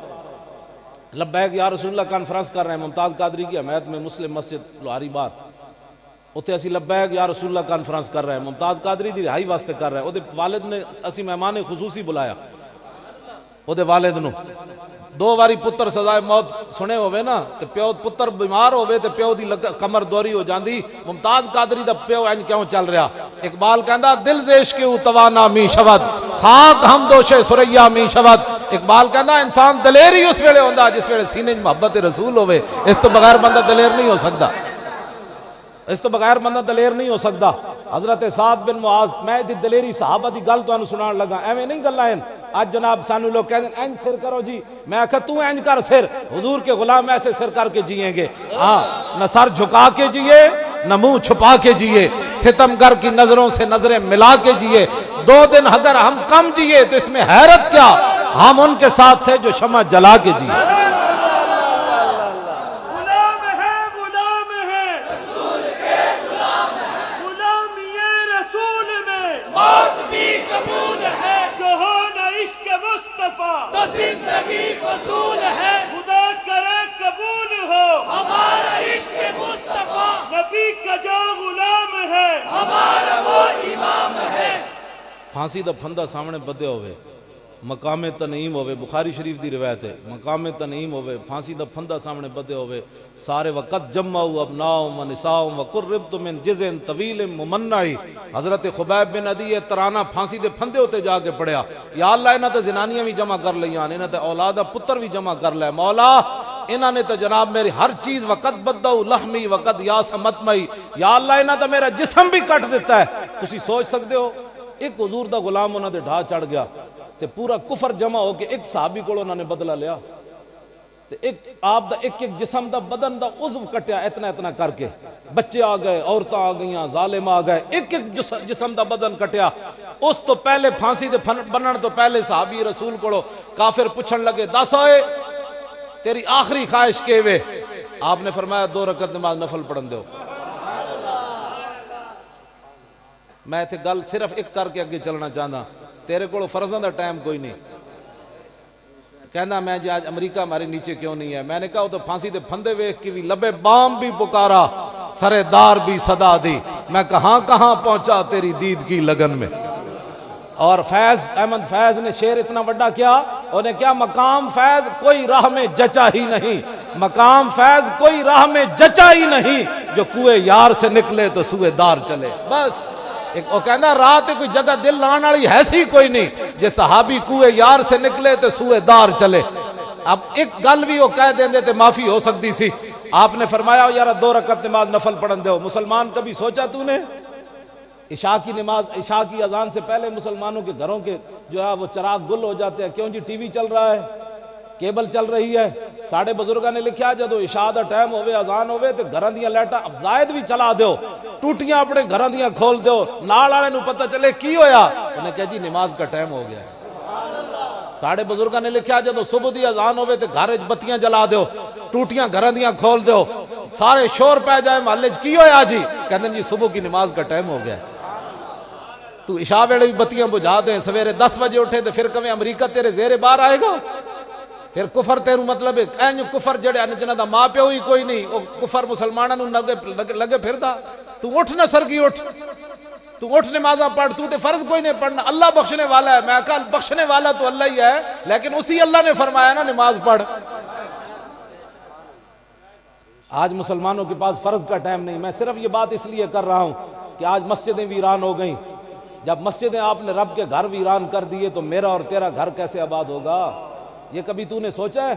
Speaker 4: لبیک یا رسول اللہ کانفرنس کر رہے ہیں ممتاز قادری کی حمایت میں مسلم مسجد لوہاری بار. اتنے اسی لبیک یا رسول اللہ کانفرنس کر رہے ہیں, ممتاز قادری دی رہائی واسطے کر رہے ہیں. وہ والد نے اسی مہمان خصوصی بلایا. وہ والد نو 2 باری پتر سزائے موت سنے ہوئے نا, تے پیو پتر بیمار ہوئے تے پیو دی کمر دوری ہو جاندی. ممتاز قادری دا پیو اینج کیوں چل رہا؟ اقبال کہندا دل زیش کے توانا می شود خاک ہم دوشے سریا می شود. اقبال کہندا انسان دلیر ہی اس ویلے ہوندا جس ویلے سینے محبت رسول ہوئے, اس تو بغیر بندہ دلیر نہیں ہو سکتا, اس تو بغیر بندہ دلیر نہیں ہو سکتا. حضرت سعد بن معاذ, میں دی دلیری صحابہ دی گل تو سنان لگا, ایویں نہیں گلاں. آج جناب سانو لوگ کہتے ہیں اینج سر کرو جی, میں کہا تو اینج کر سر, حضور کے غلام ایسے سر کر کے جیئیں گے. ہاں نہ سر جھکا کے جیئے نہ منہ چھپا کے جیئے, ستمگر کی نظروں سے نظریں ملا کے جیئے. 2 دن اگر ہم کم جیئے تو اس میں حیرت کیا, ہم ان کے ساتھ تھے جو شمع جلا کے جیئے.
Speaker 3: زندگی فضول ہے,
Speaker 1: خدا کرے قبول ہو
Speaker 3: ہمارا عشق مصطفیٰ,
Speaker 1: نبی کا جو غلام ہے
Speaker 3: ہمارا وہ امام ہے.
Speaker 4: پھانسی دا پھندا سامنے بدے ہوئے, مقام تنعیم ہوئے, بخاری شریف دی روایت ہے, مقام تنعیم ہوئے, پھانسی دا پھندا سامنے بدے ہوئے. سارے وقت جمعوا ابناؤم و نساؤم و قربت من جزن طویل ممنعی. حضرت خبیب بن عدی ترانہ پھانسی دے پھندے ہوتے جا کے پڑھیا, یا اللہ انہاں تے زنانیاں بھی جمع کر لیاں, انہاں تے اولادہ پتر بھی جمع کر لے. مولا انہاں نے تو جناب میری ہر چیز وقت بدو لحمی وقت یاس مطمئی, یا اللہ انہاں تو میرا جسم بھی کٹ دیتا ہے. تسی سوچ سکتے ہو ایک حضور دا غلام انہاں دے ڈھا چڑھ گیا تے پورا کفر جمع ہو کے ایک صحابی کو انہوں نے بدلہ لیا, تے ایک آپ دا ایک جسم دا بدن دا عضو کٹیا اتنا اتنا کر کے. بچے آ گئے, عورتاں آ گئیاں, ظالم آ گئے, ایک جسم دا بدن کٹیا. اس تو پہلے پھانسی دے بنن تو پہلے صحابی رسول کو کافر پوچھن لگے, دس آئے تیری آخری خواہش کے وے؟ آپ نے فرمایا 2 رکعت نماز نفل پڑھن دیو. میں تے گل صرف ایک کر کے اگے چلنا چاہتا, تیرے کو فرضاں دا ٹائم کوئی نہیں. کہنا میں جی آج امریکہ ہمارے نیچے کیوں نہیں ہے؟ میں نے کہا وہ تو پھانسی دے پھندے ویکھ کی بھی لبے بام بھی پکارا, سرے دار بھی صدا دی, میں کہاں کہاں پہنچا تیری دید کی لگن میں. اور فیض احمد فیض نے شعر اتنا بڑا کیا, انہیں کیا مقام فیض کوئی راہ میں جچا ہی نہیں, مقام فیض کوئی راہ میں جچا ہی نہیں, جو کوئے یار سے نکلے تو سوئے دار چلے. بس وہ کہنا رات کوئی جگہ دل لان والی ہے سی کوئی نہیں جے صحابی کوئے یار سے نکلے تو سوئے دار چلے. اب ایک گل بھی وہ کہہ دیں تو معافی ہو سکتی سی. آپ نے فرمایا یار 2 رکعت نماز نفل پڑھن دو. مسلمان کبھی سوچا تو نے عشاء کی نماز عشاء کی اذان سے پہلے مسلمانوں کے گھروں کے جو ہے وہ چراغ گل ہو جاتے ہیں؟ کیوں جی ٹی وی چل رہا ہے, کیبل چل رہی ہے. ساڑھے بزرگاں نے لکھا جدو عشاء دا ٹائم ہوئے اذان ہوئے تو گھراں دیاں لائٹاں زائد بھی چلا دیو, ٹوٹیاں اپنے گھراں دیاں کھول دیو, نال والے نوں پتہ چلے کی ہویا. انہیں کہا جی نماز کا ٹائم ہو گیا ہے. ساڑھے بزرگاں نے لکھا جدو صبح دی اذان ہوئے تو گھر وچ بتیاں جلا دیو, ٹوٹیاں گھراں دیاں کھول دیو, سارے شور پہ جائے محلے کی ہویا جی, کہندے جی صبح کی نماز کا ٹائم ہو گیا ہے. تو عشاء ویلے بھی بتیاں بجھا دیں, سویرے 10 بجے اٹھے تو پھر کبھی امریکہ تیرے زیر بار آئے گا. پھر کفر تیروں مطلب ہے کفر جڑے جنہاں دا ماں پیو ہی کوئی نہیں وہ کفر مسلماناں نوں لگے پھردا. تو اٹھ نہ سرگی اٹھ, تو اٹھ نمازاں پڑھ, تو تے فرض کوئی نہیں پڑھنا. اللہ بخشنے والا ہے. میں کہا بخشنے والا تو اللہ ہی ہے, لیکن اسی اللہ نے فرمایا نا نماز پڑھ. آج مسلمانوں کے پاس فرض کا ٹائم نہیں. میں صرف یہ بات اس لیے کر رہا ہوں کہ آج مسجدیں ویران ہو گئیں. جب مسجدیں آپ نے رب کے گھر ویران کر دیے تو میرا اور تیرا گھر کیسے آباد ہوگا؟ یہ کبھی تو نے سوچا ہے؟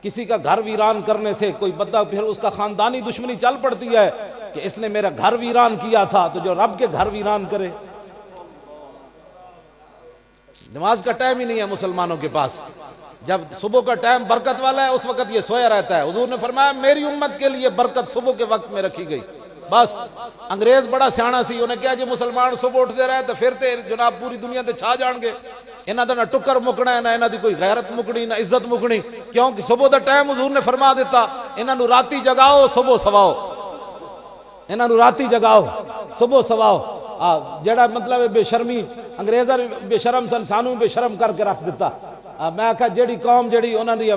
Speaker 4: کسی کا گھر ویران کرنے سے کوئی بندہ پھر اس کا خاندانی دشمنی چل پڑتی ہے کہ اس نے میرا گھر ویران کیا تھا, تو جو رب کے گھر ویران کرے. نماز کا ٹائم ہی نہیں ہے مسلمانوں کے پاس. جب صبح کا ٹائم برکت والا ہے اس وقت یہ سویا رہتا ہے. حضور نے فرمایا میری امت کے لیے برکت صبح کے وقت میں رکھی گئی. بس انگریز بڑا سیانا سی, انہیں کیا جی مسلمان صبح اٹھتے رہے تو پھر تے جناب پوری دنیا تے چھا جان گے. انہاں دا نہ ٹکر مکنا ہے, نہ انہاں دی کوئی غیرت مکنی, نہ عزت مکنی. کیونکہ صبح دا ٹائم حضور نے فرما دیتا انہاں نو راتی جگاؤ صبح سواؤ, انہاں نو راتی جگاؤ صبح سواؤ. جڑا مطلب ہے بے شرمی, انگریزاں بے شرم سن, سانوں بے شرم کر کے رکھ دیتا. میں کہا جیڑی قوم جیڑی انہاں دی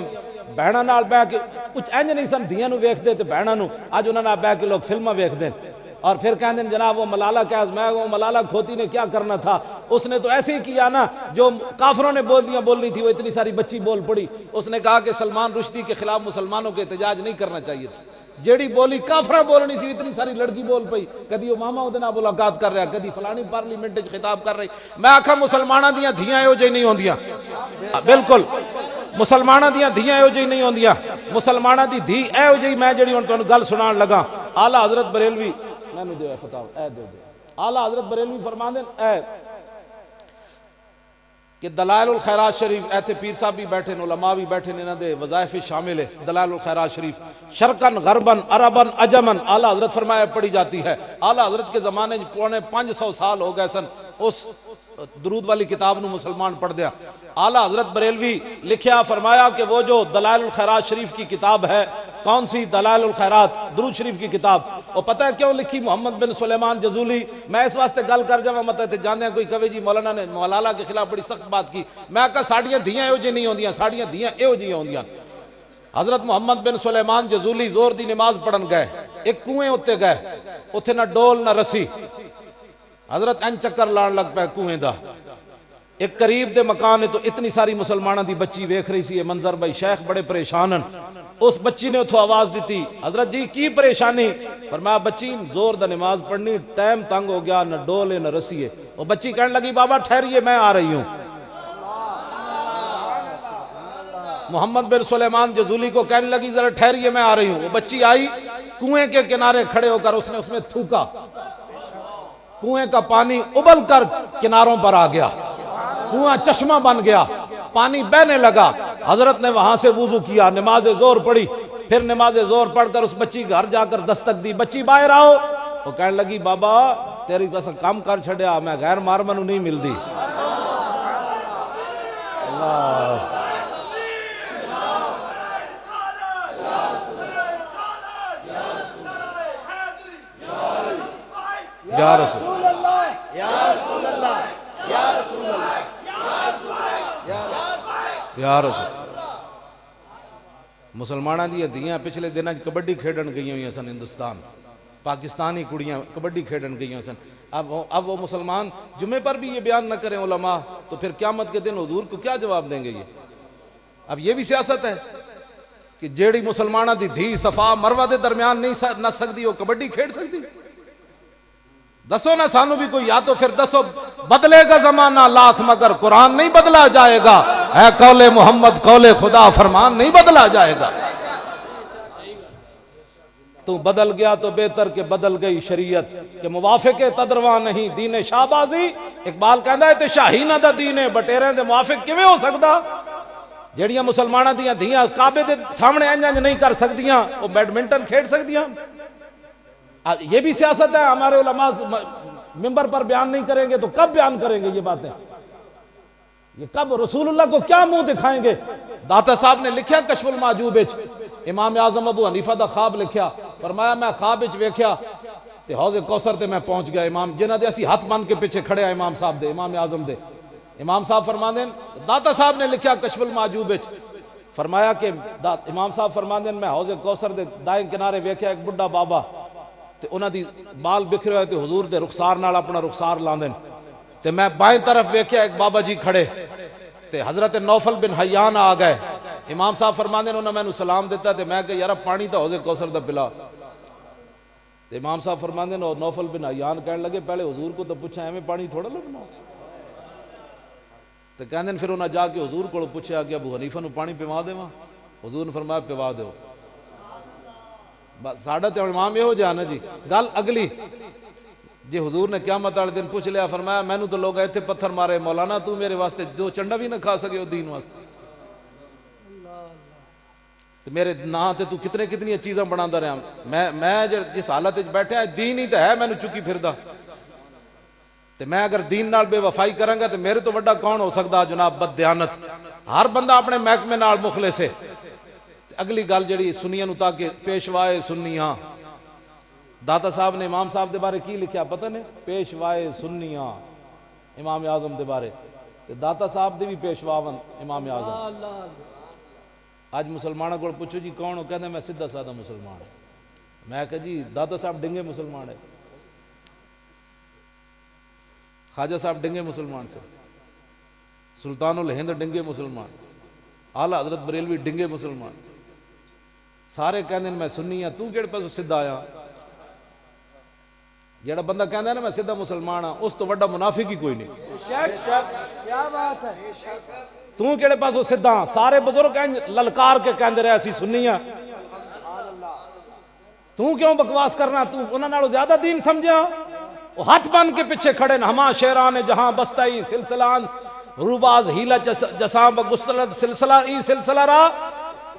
Speaker 4: بہناں نال بہ کے کچھ انج نہیں سن دھیاں نو ویکھدے تے بہناں نو, اج انہاں نال بہ کے لوگ فلماں ویکھدے اور پھر کہندے جناب وہ ملالہ کیا. میں وہ ملالہ کھوتی نے کیا کرنا تھا, اس نے تو ایسے ہی کیا نا جو کافروں نے بولنی تھی وہ اتنی ساری بچی بول پڑی. اس نے کہا کہ سلمان رشدی کے خلاف مسلمانوں کے احتجاج نہیں کرنا چاہیے تھا. جیڑی بولی کافرہ بولنی سی اتنی ساری لڑکی بول پئی. کدی وہ ماما اودے نال ملاقات کر رہا, کدی فلانی پارلیمنٹ وچ خطاب کر رہی. میں آکھا مسلماناں دیاں دھیاں ایہو جہی نہیں ہوندیاں. بالکل مسلماناں دیاں دھیاں ایہو جہی نہیں ہوندیاں. مسلماناں دی دھی ایہو جہی میں جڑی ہن تانوں گل سنان لگا. اعلیٰ حضرت بریلوی مینوں دے فتاوا اے دے اعلیٰ حضرت بریلوی فرماندے اے کہ دلائل الخیرات شریف ایتھے پیر صاحب بھی بیٹھے نے, علماء بھی بیٹھے نے, انہاں دے وظائف شامل ہے. دلائل الخیرات شریف شرقن غربن عربن عجمن اعلیٰ حضرت فرمایا پڑھی جاتی ہے. اعلیٰ حضرت کے زمانے 550 سال ہو گئے سن اس درود والی کتاب نو مسلمان پڑھ دیا. اعلیٰ حضرت بریلوی لکھیا فرمایا کہ وہ جو دلائل الخیرات شریف کی کتاب ہے, کون سی دلائل الخیرات درود شریف کی کتاب, وہ پتہ ہے کیوں لکھی؟ محمد بن سلیمان جزولی. میں اس واسطے گل کر جاواں مطلب تے جاندے ہیں کوئی کہے جی مولانا نے ملالہ کے خلاف بڑی سخت بات کی. میں کہا ساڈیاں دھیاں ایہو جی نہیں ہوندیاں, ساڈیاں دھیاں ایہو جی ہوندیاں. حضرت محمد بن سلیمان جزولی زور دی نماز پڑھن گئے, ایک کنویں اتے گئے, اتھے نہ ڈول نہ رسی. حضرت این چکر لان لگ پہ کنویں دا. ایک قریب دے مکان ہے تو اتنی ساری مسلمانہ دی بچی ویکھ رہی سی یہ منظر. بھائی شیخ بڑے پریشانن. اس بچی نے اتھو آواز دیتی, حضرت جی کی پریشانی؟ فرمایا بچی زور دا نماز پڑھنی, ٹائم تنگ ہو گیا, نہ ڈول ہے نہ رسی ہے. وہ بچی کہنے لگی بابا ٹھہریے میں آ رہی ہوں. محمد بن سلیمان جزولی کو کہنے لگی ذرا ٹھہریے میں آ رہی ہوں. وہ بچی آئی, کنویں کے کنارے کھڑے ہو کر اس نے اس میں تھوکا. کنویں کا پانی ابل کر کناروں پر آ گیا, کنواں چشمہ بن گیا, پانی بہنے لگا. حضرت نے وہاں سے وضو کیا, نماز زور پڑھی. پھر نماز زور پڑھ کر اس بچی گھر جا کر دستک دی, بچی باہر آؤ. وہ کہنے لگی بابا تیری قسم کام کر چھڑیا, میں غیر مارمن نہیں ملدی. اللہ یا رسول اللہ یا رسول اللہ یا رسول اللہ یا رسول. مسلمانہ دی دھیاں پچھلے دنوں کبڈی کھیڈن گئی ہوئی سن. ہندوستان پاکستانی کڑیاں کبڈی کھیڈن گئی ہوئی سن. اب وہ مسلمان جمعے پر بھی یہ بیان نہ کریں علماء تو پھر قیامت کے دن حضور کو کیا جواب دیں گے؟ یہ اب یہ بھی سیاست ہے. کہ جیڑی مسلمانہ دی دھی صفا مروہ دے درمیان نہیں نس سکتی وہ کبڈی کھیڑ سکتی؟ دسو نا سانو بھی کوئی، یا تو پھر دسو بدلے گا زمانہ لاکھ مگر قرآن نہیں بدلا جائے گا، اے قول محمد قول خدا فرمان نہیں بدلا جائے گا۔ تو بدل گیا تو بہتر کہ بدل گئی شریعت، کہ موافق تدرواں نہیں دین شہبازی۔ اقبال کہندا ہے تے شاہینہ دا دین ہے بٹیریں دے موافق کیویں ہو سکدا؟ جیڑیاں مسلماناں دیاں دھیاں کعبے دے سامنے انج نہیں کر سکدیاں، وہ بیڈمنٹن کھیڈ سکدیاں۔ یہ بھی سیاست ہے، ہمارے علماء ممبر پر بیان نہیں کریں گے تو کب بیان کریں گے یہ باتیں؟ یہ کب رسول اللہ کو کیا منہ دکھائیں گے؟ داتا صاحب نے لکھیا کشف المعجوب وچ، امام اعظم ابو حنیفہ دا خواب لکھیا، فرمایا میں خواب وچ ویکھیا تے حوض کوثر تے میں پہنچ گیا، امام جنہاں دے اسی ہاتھ بن کے پیچھے کھڑے ہیں امام صاحب دے، امام اعظم دے۔ امام صاحب فرماندے داتا صاحب نے لکھیا کشف المعجوب وچ، فرمایا کہ امام صاحب فرماندے میں حوض کوثر دے دائیں کنارے ویکھیا ایک بڈھا بابا تے انہاں دی بال بکھرے ہوئے تے حضور دے رخسار نال اپنا رخسار لاندن، تے میں بائیں طرف ویکھیا ایک بابا جی کھڑے تے حضرت نوفل بن حیان آ گئے۔ امام صاحب فرماندے انہوں نے میں سلام دیتا تے میں کہ یار پانی تا حوض کوثر دا پلا، تے امام صاحب فرماندے نوفل بن حیان کہنے لگے پہلے حضور کو تو پوچھا ایویں پانی تھوڑا لگنا، تے کہندے پھر انہاں جا کے حضور کو پوچھا کہ ابو حنیفہ نو پانی پیوا دیواں؟ حضور نے فرمایا پیوا دیو۔ ساڈا تے امام یہ ہو جا نا جی، گل اگلی جی حضور نے قیامت والے دن پوچھ لیا، فرمایا مینوں تو لوگ ایتھے پتھر مارے مولانا تو میرے واسطے دو چنڈا بھی نہ کھا سکے ہو دین واسطے، تو میرے نا تے تو کتنی چیزاں بناتا رہا، میں جس حالت وچ بیٹھا دین ہی تو ہے مینوں چکی پھردا، تے میں اگر دین نال بے وفائی کراں گا تے میرے تو بڑا کون ہو سکدا جناب بد دیانت؟ ہر بندہ اپنے محکمے نال مخلص ہے۔ اگلی گل جڑی سنیاں نو تاکہ پیشوائے سنیاں، داتا صاحب نے امام صاحب دے بارے کی لکھیا پتہ نہیں؟ پیشوائے سنیاں امام اعظم دے بارے، تے داتا صاحب دے بھی پیشواون امام اعظم۔ آج مسلمانوں کو پوچھو جی کون ہو، کہتے ہیں میں سیدھا سادہ مسلمان، میں کہا جی داتا صاحب ڈنگے مسلمان ہے، خواجہ صاحب ڈنگے مسلمان سے، سلطان الہند ڈنگے مسلمان، اعلیٰ حضرت بریلوی ڈنگے مسلمان، سارے کہندے میں سنی ہاں، تو کیڑے پاسوں سیدھا آیا؟ جیڑا بندہ کہندا ہے نا میں سیدھا مسلمان ہاں، اس تو بڑا منافق ہی کوئی نہیں۔
Speaker 1: کیا بات ہے،
Speaker 4: تو کیڑے پاسوں سیدھا؟ سارے بزرگ للکار کے کہندے رہے اسی سنی ہاں، تو کیوں بکواس کرنا؟ تو انہاں نالوں زیادہ دین سمجھا؟ وہ ہاتھ بن کے پیچھے کھڑے نا، ہما شیران جہاں بستائی سلسلان روباز ہیلا جساں بگسلت سلسلہ ای سلسلہ را۔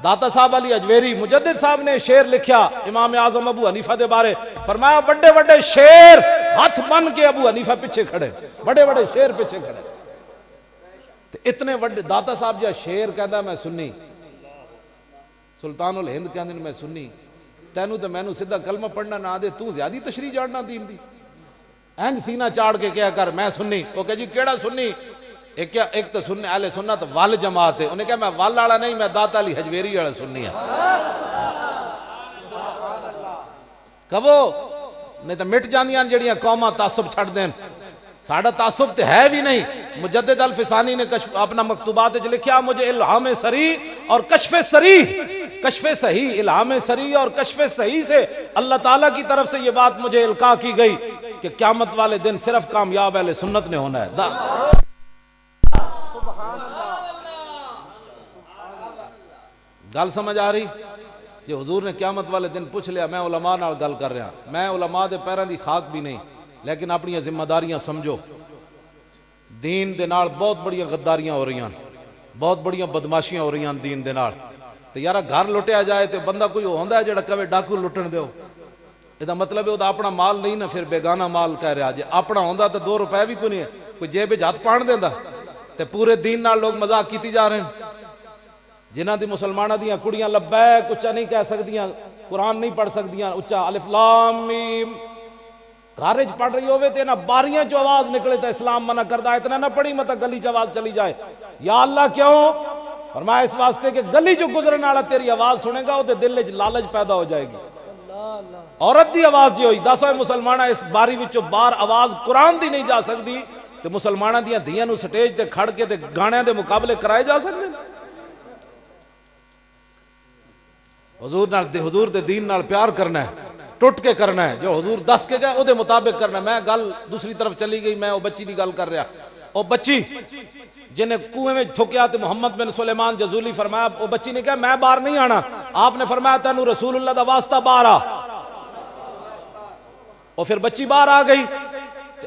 Speaker 4: داتا صاحب علی اجویری مجدد صاحب نے شعر لکھیا امام اعظم ابو حنیفہ دے بارے، فرمایا بڑے بڑے شعر ہاتھ بن کے ابو حنیفہ پیچھے کھڑے، بڑے بڑے شعر پیچھے کھڑے، اتنے بڑے داتا صاحب جا شعر کہندا میں سنی، سلطان الہند کہندے میں سنی، تینوں تے مینوں سیدھا کلمہ پڑھنا نہ دے، تو زیادی تشریح جاڑنا دین دی، اینج سینہ چاڑ کے کیا کر میں سنی، وہ کہ جی کیڑا سنی؟ ایک تو سننے اہل سنت وال جماعت ہے، انہیں کہا میں وال والا نہیں، میں داتا علی حجویری والا سنی ہے، کہو نہیں تو مٹ جاندیاں جڑیاں قوماں تعصب چھڑ دیں، ساڑھا تعصب تے ہے بھی نہیں۔ مجدد الفسانی نے اپنا مکتوبات جو لکھیا مجھے الہام سری اور کشف صحیح الہام سری اور کشف صحیح سے اللہ تعالیٰ کی طرف سے یہ بات مجھے القاء کی گئی کہ قیامت والے دن صرف کامیاب اہل سنت نے ہونا ہے۔ گل سمجھ آ رہی؟ جی حضور نے قیامت والے دن پوچھ لیا، میں علماء نال گل کر رہا، میں علماء دے پیراں دی خاک بھی نہیں، لیکن اپنی ذمہ داریاں سمجھو، دین دے نال بہت بڑی غداریاں ہو رہی ہیں، بہت بڑی بدماشیاں ہو رہی ہیں دین دے نال، تے یارا گھر لٹیا جائے تے بندہ کوئی ہوندا ہے جڑا کہے ڈاکو لٹن دیو، یہ مطلب ہے وہ اپنا مال نہیں نا، پھر بیگانہ مال کہہ رہا، جی اپنا ہوندا تو 2 روپے بھی کوئی نہیں ہے، کوئی جیب وچ ہاتھ پان دیندا، تے پورے دین نال لوگ مذاق کیتی جا رہے ہیں، جنہاں دی مسلمانہ دیاں کڑیاں لبیک اچھا نہیں کہہ سکدیاں، قرآن نہیں پڑھ سکدیاں اچھا الف لام میم، گھرج پڑھ رہی ہوئے تے نہ باریاں جو آواز نکلے تا اسلام منع کردہ، اتنا نہ پڑھی مطا گلی جو آواز چلی جائے، یا اللہ کیوں؟ فرمایا اس واسطے کہ گلی جو گزرنے والا تیری آواز سنے گا وہ دل وچ لالچ پیدا ہو جائے گی۔ عورت دی آواز جی ہوئی، دسو مسلمانہ اس باری وچوں باہر آواز قرآن دی نہیں جا سکتی، تے مسلمانہ دیاں دھیاں نو سٹیج تے کھڑ کے تے گانے دے مقابلے کرائے جا سکتے ہیں؟ حضور دے دین نال پیار کرنا ہے، ٹوٹ کے کرنا ہے، جو حضور دس کے گئے او دے مطابق کرنا ہے۔ میں گل دوسری طرف چلی گئی، میں وہ بچی دی گل کر رہا، او بچی جنہیں کنویں میں تھوکیا تے محمد بن سلیمان جزولی فرمایا، او بچی نے کہا میں باہر نہیں آنا، آپ نے فرمایا تینوں رسول اللہ دا واسطہ باہر آ، اور پھر بچی باہر آ گئی۔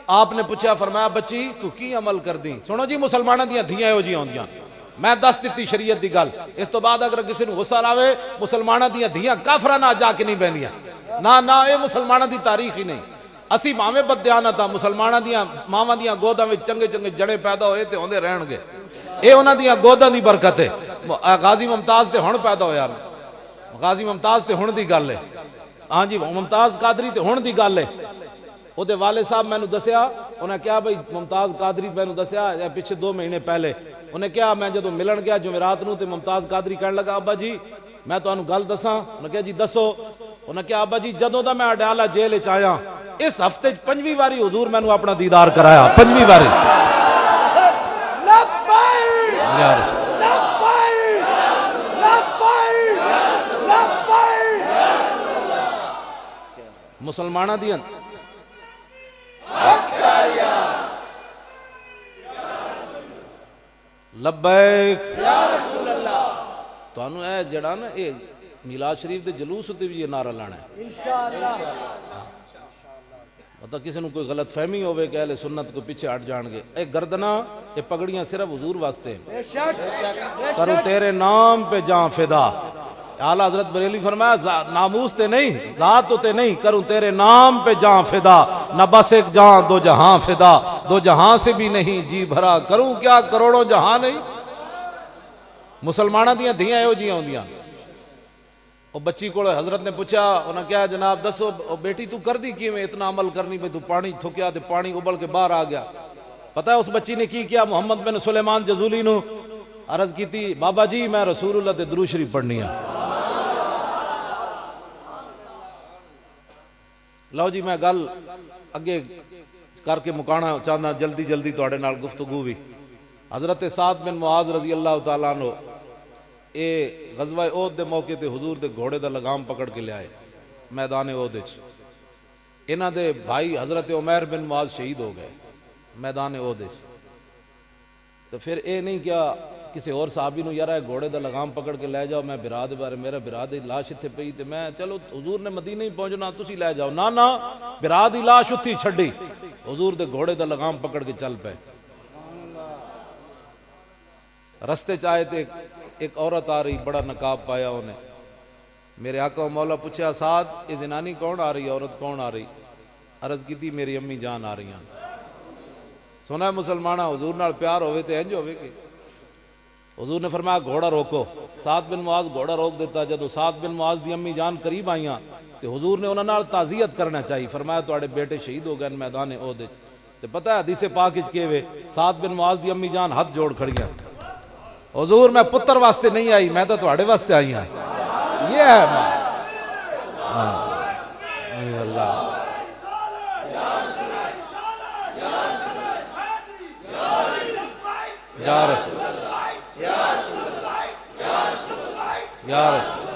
Speaker 4: آپ نے پوچھا، فرمایا بچی تو کی عمل کر دی؟ سنو جی مسلمانوں دیاں دھیاں ہو جی ہوندیاں، میں دس دیتی شریعت دی گل، اس تو بعد اگر کسی نے غصہ لاوے مسلمانوں دیاں دھیاں کافراں نہ جا کے نہیں بہندیاں، نہ اے مسلمانوں دی تاریخ ہی نہیں۔ اسی ماویں بددیانت ہاں، مسلمانوں دیاں ماواں دیاں گوداں وچ چنگے چنگے جڑے پیدا ہوئے تے ہوندے رہن گے، اے انہاں دیاں گوداں دی برکت ہے۔ غازی ممتاز تے ہن پیدا ہویا، غازی ممتاز تے ہن دی گل ہے، ہاں جی ممتاز قادری تے ہن دی گل ہے۔ او دے والد صاحب میں نو دسیا، انہیں کیا بھئی ممتاز قادری میں نو دسیا پچھے 2 مہینے پہلے، انہیں کیا میں جدو ملن گیا جمعرات نو تے ممتاز قادری کہنے لگا ابا جی میں تو انہوں گل دساں، انہیں کہا جی دسو، انہیں کہا ابا جی جدو دا میں اڈیالہ جیل چاہیا اس ہفتے 5ویں واری حضور میں نو اپنا دیدار کرایا، 5ویں واری۔ یا رسول مسلمانہ دیا لبیک یا رسول اللہ، تو انہوں اے جڑا نا اے میلاد شریف دے جلوس ہوتے بھی یہ نعرہ لانا ہے انشاءاللہ۔ مطلب کسی نے کوئی غلط فہمی ہوئے کہ اہل سنت کو پیچھے ہٹ جان گے، اے گردنہ اے پگڑیاں صرف حضور واسطے کروں تیرے نام پہ جان فدا۔ اعلیٰ حضرت بریلی فرمایا ناموس تے نہیں ذات تے نہیں، کروں تیرے نام پہ جان فدا، نہ بس ایک جان دو جہاں فدا، 2 جہاں سے بھی نہیں جی بھرا، کروں کیا کروڑوں جہاں نہیں۔ مسلمانہ دیاں دھیاں ایو جیاں ہوندیاں۔ وہ بچی کو حضرت نے پوچھا، انہاں کیا جناب دسو بیٹی تو کر دی کیویں اتنا عمل کرنی پہ، تو پانی تھوکیا تے پانی ابل کے باہر آ گیا۔ پتہ ہے اس بچی نے کی کیا؟ محمد بن سلیمان جزولی نو عرض کی تھی بابا جی میں رسول اللہ تے درود شریف پڑھنی ہے۔ لو جی میں گل اگے کر کے مکانا چاہنا جلدی جلدی توڑے نال گفتگو بھی۔ حضرت سعد بن معاذ رضی اللہ تعالیٰ عنہ اے غزوہ احد دے موقع تے حضور دے گھوڑے دا لگام پکڑ کے لے آئے میدان احد وچ۔ انہاں دے بھائی حضرت عمیر بن معاذ شہید ہو گئے میدان احد وچ۔ تو پھر اے نہیں کیا کسی اور صحابی نو یار گھوڑے دا لگام پکڑ کے لے جاؤ، میں برا دے بارے میرا برا دی لاش اتھے پئی تے میں چلو حضور نے مدینہ ہی پہنچنا تسی لے جاؤ، نہ برا دی لاش اتھی چھڈی، حضور دے گھوڑے دا لگام پکڑ کے چل پے۔ رستے چاہے تے ایک عورت آ رہی، بڑا نقاب پایا انہیں، میرے آقا و مولا پوچھا سعد یہ زنانی کون آ رہی، عورت کون آ رہی؟ عرض کی تھی میری امی جان آ رہی ہیں۔ سنا ہے مسلمانہ حضور نال پیار ہوئے تے انج ہوئے کہ حضور نے فرمایا گھوڑا روکو، سعد بن معاذ گھوڑا روک دیتا، جدو سعد بن معاذ دی امی جان قریب آئیاں تے حضور نے انہاں نال تعزیت کرنا چاہیے، فرمایا تواڈے بیٹے شہید ہو گئے میدان احد وچ۔ تے پتہ ہے حدیث پاک وچ کیویں سعد بن معاذ دی امی جان ہاتھ جوڑ کھڑیاں، حضور میں پتر واسطے نہیں آئی، میں تو تواڈے واسطے آئی ہاں۔ یہ ہے اللہ یا رسول یا رسول